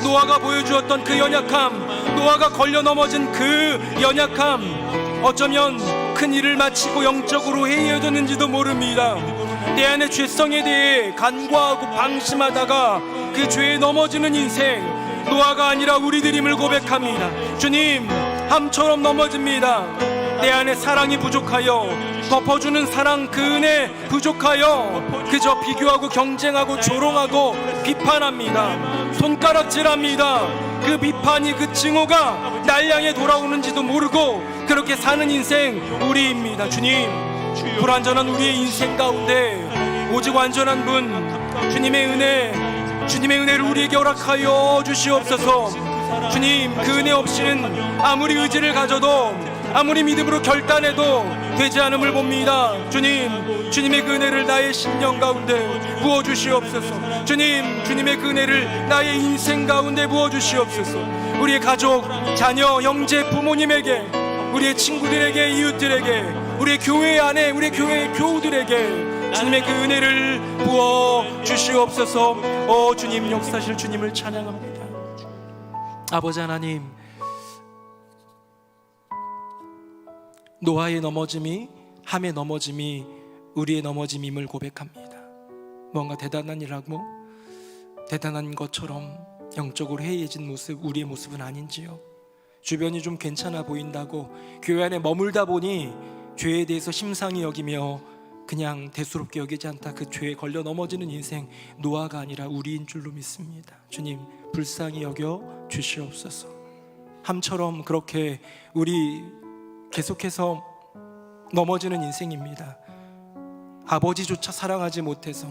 노아가 보여주었던 그 연약함, 노아가 걸려 넘어진 그 연약함, 어쩌면 큰 일을 마치고 영적으로 해이해졌는지도 모릅니다. 내 안의 죄성에 대해 간과하고 방심하다가 그 죄에 넘어지는 인생, 노아가 아니라 우리들임을 고백합니다. 주님, 함처럼 넘어집니다. 내 안에 사랑이 부족하여, 덮어주는 사랑 그 은혜 부족하여 그저 비교하고 경쟁하고 조롱하고 비판합니다. 손가락질합니다. 그 비판이, 그 증오가 날 향해 돌아오는지도 모르고 그렇게 사는 인생 우리입니다. 주님, 불완전한 우리의 인생 가운데 오직 완전한 분, 주님의 은혜를 우리에게 허락하여 주시옵소서. 주님, 그 은혜 없이는 아무리 의지를 가져도, 아무리 믿음으로 결단해도 되지 않음을 봅니다. 주님, 주님의 그 은혜를 나의 심령 가운데 부어주시옵소서. 주님, 주님의 그 은혜를 나의 인생 가운데 부어주시옵소서. 우리의 가족, 자녀, 형제, 부모님에게, 우리의 친구들에게, 이웃들에게, 우리의 교회 안에, 우리의 교회 교우들에게 주님의 그 은혜를 부어주시옵소서. 주님, 역사실 주님을 찬양합니다. 아버지 하나님, 노아의 넘어짐이, 함의 넘어짐이 우리의 넘어짐임을 고백합니다. 뭔가 대단한 일하고 대단한 것처럼 영적으로 해이해진 모습, 우리의 모습은 아닌지요. 주변이 좀 괜찮아 보인다고 교회 안에 머물다 보니 죄에 대해서 심상히 여기며 그냥 대수롭게 여기지 않다 그 죄에 걸려 넘어지는 인생, 노아가 아니라 우리인 줄로 믿습니다. 주님, 불쌍히 여겨 주시옵소서. 함처럼 그렇게 우리 계속해서 넘어지는 인생입니다. 아버지조차 사랑하지 못해서,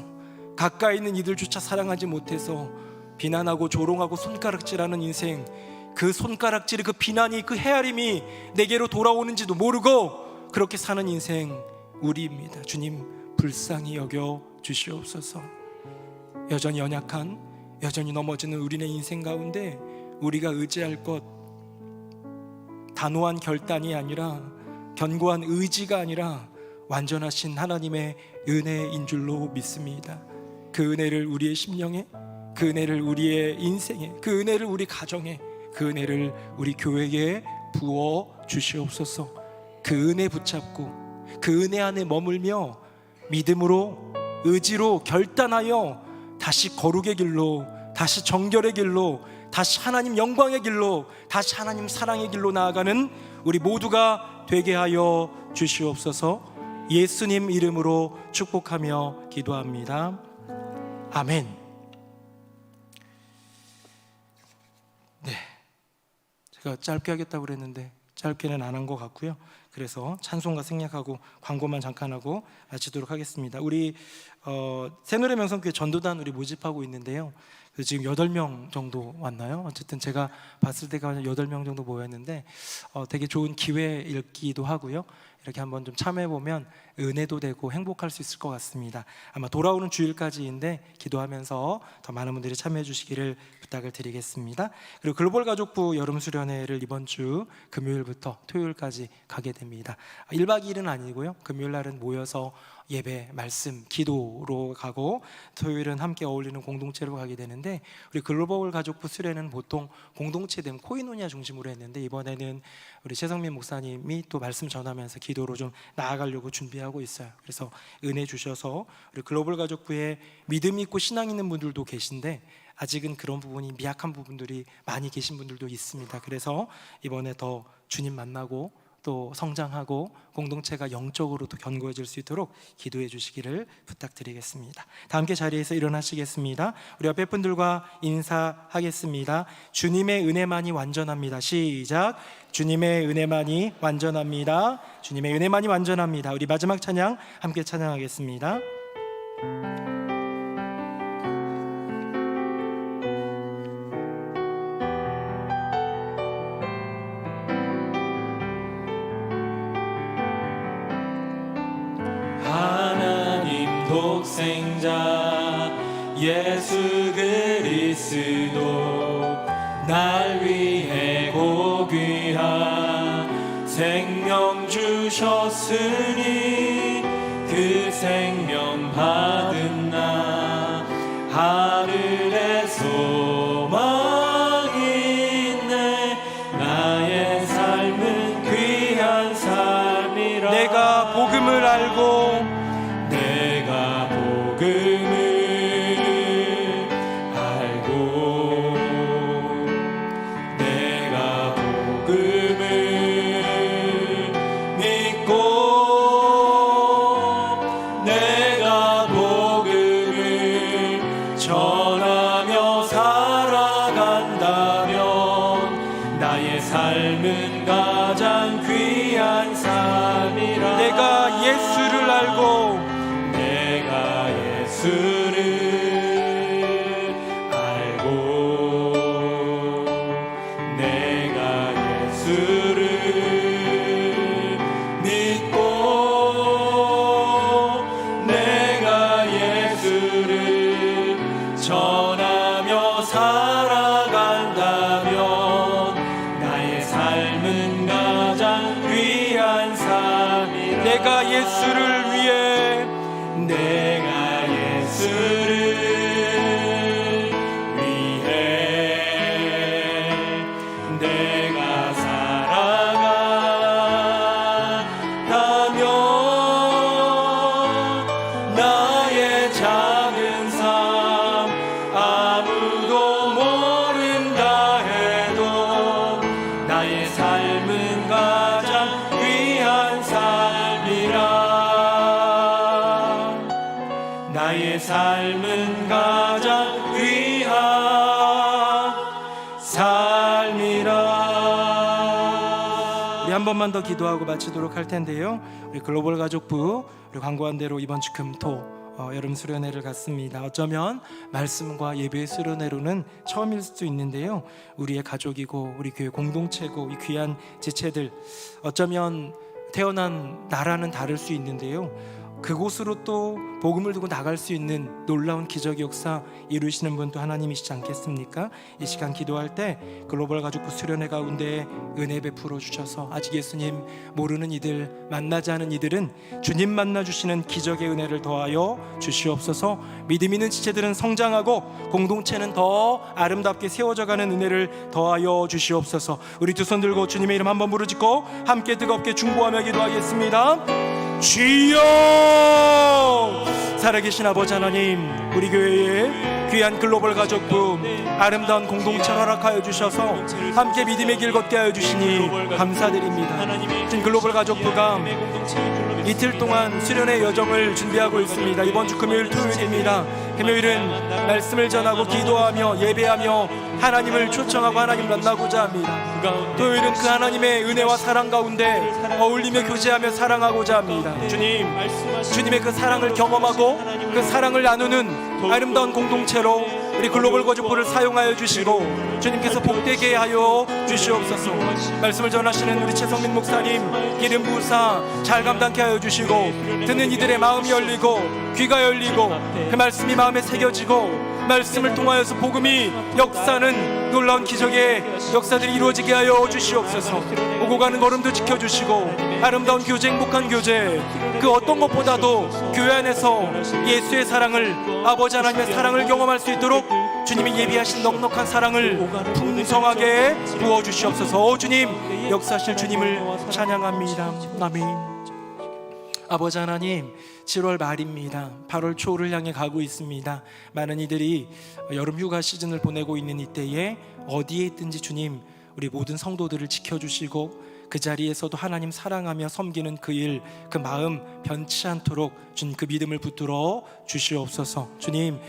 가까이 있는 이들조차 사랑하지 못해서 비난하고 조롱하고 손가락질하는 인생, 그 손가락질이, 그 비난이, 그 헤아림이 내게로 돌아오는지도 모르고 그렇게 사는 인생 우리입니다. 주님, 불쌍히 여겨 주시옵소서. 여전히 연약한, 여전히 넘어지는 우리네 인생 가운데 우리가 의지할 것, 단호한 결단이 아니라, 견고한 의지가 아니라 완전하신 하나님의 은혜인 줄로 믿습니다. 그 은혜를 우리의 심령에, 그 은혜를 우리의 인생에, 그 은혜를 우리 가정에, 그 은혜를 우리 교회에 부어 주시옵소서. 그 은혜 붙잡고 그 은혜 안에 머물며 믿음으로, 의지로 결단하여 다시 거룩의 길로, 다시 정결의 길로, 다시 하나님 영광의 길로, 다시 하나님 사랑의 길로 나아가는 우리 모두가 되게 하여 주시옵소서. 예수님 이름으로 축복하며 기도합니다. 아멘. 네, 제가 짧게 하겠다고 그랬는데 짧게는 안 한 것 같고요. 그래서 찬송가 생략하고 광고만 잠깐 하고 마치도록 하겠습니다. 우리 새노래 명성교회 전도단 우리 모집하고 있는데요. 지금 8명 정도 왔나요? 어쨌든 제가 봤을 때가 8명 정도 모였는데 되게 좋은 기회이기도 하고요. 이렇게 한번 좀 참여해보면 은혜도 되고 행복할 수 있을 것 같습니다. 아마 돌아오는 주일까지인데 기도하면서 더 많은 분들이 참여해 주시기를 부탁을 드리겠습니다. 그리고 글로벌 가족부 여름 수련회를 이번 주 금요일부터 토요일까지 가게 됩니다. 1박 2일은 아니고요. 금요일 날은 모여서 예배, 말씀, 기도로 가고 토요일은 함께 어울리는 공동체로 가게 되는데, 우리 글로벌 가족부 수련회는 보통 공동체됨, 코이노니아 중심으로 했는데 이번에는 우리 최성민 목사님이 또 말씀 전하면서 기도로 좀 나아가려고 준비하고 있어요. 그래서 은혜 주셔서 우리 글로벌 가족부에 믿음 있고 신앙 있는 분들도 계신데 아직은 그런 부분이 미약한 부분들이 많이 계신 분들도 있습니다. 그래서 이번에 더 주님 만나고 또 성장하고 공동체가 영적으로도 견고해질 수 있도록 기도해 주시기를 부탁드리겠습니다. 다 함께 자리에서 일어나시겠습니다. 우리 옆에 분들과 인사하겠습니다. 주님의 은혜만이 완전합니다. 시작. 주님의 은혜만이 완전합니다. 주님의 은혜만이 완전합니다. 우리 마지막 찬양 함께 찬양하겠습니다. 독생자 예수 그리스도 날 위해 고귀한 생명 주셨으니 그 생명 받은 나 하늘의 소망이 있네. 나의 삶은 귀한 삶이라. 내가 복음을 알고 가장 귀한 삶이라. 내가 예수를 알고 내가 예수를 알고 내가 예수를 믿고 내가 예수를 전하며 살아간다면 나의 삶은 가장 귀한 삶이라. 내가 예수를 위해 내가 예수를 위해 내가 살아간다면 나의 작은 삶 아무도 모른다 해도 나의 삶은 가장 귀한 삶이라. 나의 삶은 가장 귀한 삶이라. 우리 한 번만 더 기도하고 마치도록 할 텐데요. 우리 글로벌 가족부 우리 광고한 대로 이번 주 금토 여름 수련회를 갔습니다. 어쩌면 말씀과 예배 수련회로는 처음일 수도 있는데요. 우리의 가족이고 우리 교회 공동체고 이 귀한 지체들, 어쩌면 태어난 나라는 다를 수 있는데요. 그곳으로 또 복음을 두고 나갈 수 있는 놀라운 기적의 역사 이루시는 분도 하나님이시지 않겠습니까? 이 시간 기도할 때 글로벌 가족부 수련회 가운데 은혜 베풀어 주셔서 아직 예수님 모르는 이들, 만나지 않은 이들은 주님 만나 주시는 기적의 은혜를 더하여 주시옵소서. 믿음 있는 지체들은 성장하고 공동체는 더 아름답게 세워져가는 은혜를 더하여 주시옵소서. 우리 두 손 들고 주님의 이름 한번 부르짖고 함께 뜨겁게 중보하며 기도하겠습니다. 주여! 살아계신 아버지 하나님, 우리 교회에 귀한 글로벌 가족부 아름다운 공동체를 허락하여 주셔서 함께 믿음의 길 걷게 하여 주시니 감사드립니다. 지금 글로벌 가족부가 이틀 동안 수련의 여정을 준비하고 있습니다. 이번 주 금요일 토요일입니다. 금요일은 말씀을 전하고 기도하며 예배하며 하나님을 초청하고 하나님 만나고자 합니다. 토요일은 그 하나님의 은혜와 사랑 가운데 어울리며 교제하며 사랑하고자 합니다. 주님의 그 사랑을 경험하고 그 사랑을 나누는 아름다운 공동체로 우리 글로벌 가족부를 사용하여 주시고 주님께서 복되게 하여 주시옵소서. 말씀을 전하시는 우리 최성민 목사님 기름 부으사 잘 감당케 하여 주시고 듣는 이들의 마음이 열리고 귀가 열리고 그 말씀이 마음에 새겨지고 말씀을 통하여서 복음이 역사는 놀라운 기적의 역사들이 이루어지게 하여 주시옵소서. 오고 가는 걸음도 지켜주시고 아름다운 교제, 행복한 교제, 그 어떤 것보다도 교회 안에서 예수의 사랑을, 아버지 하나님의 사랑을 경험할 수 있도록 주님이 예비하신 넉넉한 사랑을 풍성하게 부어주시옵소서. 주님, 역사하실 주님을 찬양합니다. 아멘. 아버지 하나님, 7월 말입니다. 8월 초를 향해 가고 있습니다. 많은 이들이 여름 휴가 시즌을 보내고 있는 이때에 어디에 있든지 주님, 우리 모든 성도들을 지켜주시고 그 자리에서도 하나님 사랑하며 섬기는 그 일, 그 마음 변치 않도록 주님 그 믿음을 붙들어 주시옵소서. 주님,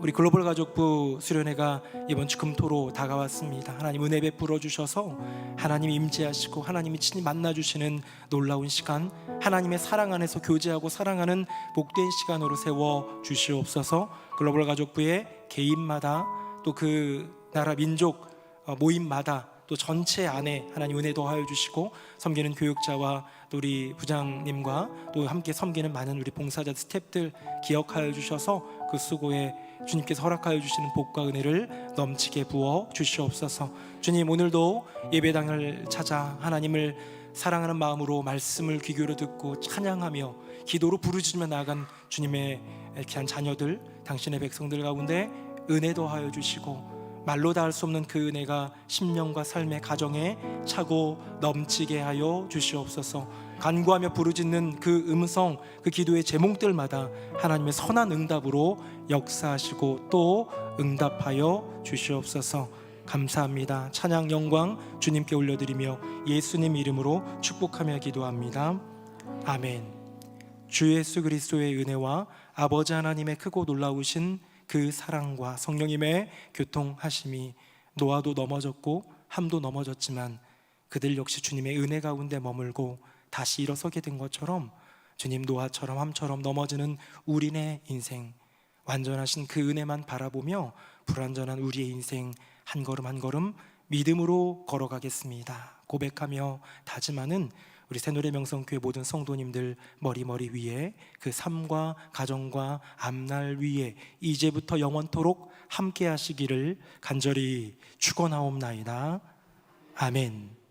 우리 글로벌 가족부 수련회가 이번 주 금토로 다가왔습니다. 하나님 은혜 베풀어 주셔서 하나님이 임재하시고 하나님이 친히 만나주시는 놀라운 시간, 하나님의 사랑 안에서 교제하고 사랑하는 복된 시간으로 세워 주시옵소서. 글로벌 가족부의 개인마다 또 그 나라 민족 모임마다 또 전체 안에 하나님 은혜 더하여 주시고 섬기는 교육자와 또 우리 부장님과 또 함께 섬기는 많은 우리 봉사자 스태프들 기억하여 주셔서 그 수고에 주님께서 허락하여 주시는 복과 은혜를 넘치게 부어 주시옵소서. 주님, 오늘도 예배당을 찾아 하나님을 사랑하는 마음으로 말씀을 귀 기울여 듣고 찬양하며 기도로 부르짖으며 나아간 주님의 귀한 자녀들, 당신의 백성들 가운데 은혜 더하여 주시고 말로 다 할 수 없는 그 은혜가 심령과 삶의 가정에 차고 넘치게 하여 주시옵소서. 간구하며 부르짖는 그 음성, 그 기도의 제목들마다 하나님의 선한 응답으로 역사하시고 또 응답하여 주시옵소서. 감사합니다. 찬양 영광 주님께 올려드리며 예수님 이름으로 축복하며 기도합니다. 아멘. 주 예수 그리스도의 은혜와 아버지 하나님의 크고 놀라우신 그 사랑과 성령님의 교통하심이 노아도 넘어졌고 함도 넘어졌지만 그들 역시 주님의 은혜 가운데 머물고 다시 일어서게 된 것처럼 주님 노아처럼 함처럼 넘어지는 우리네 인생, 완전하신 그 은혜만 바라보며 불완전한 우리의 인생 한 걸음 한 걸음 믿음으로 걸어가겠습니다 고백하며 다짐하는 우리 새노래 명성교회 모든 성도님들 머리 위에 그 삶과 가정과 앞날 위에 이제부터 영원토록 함께 하시기를 간절히 축원하옵나이다. 아멘.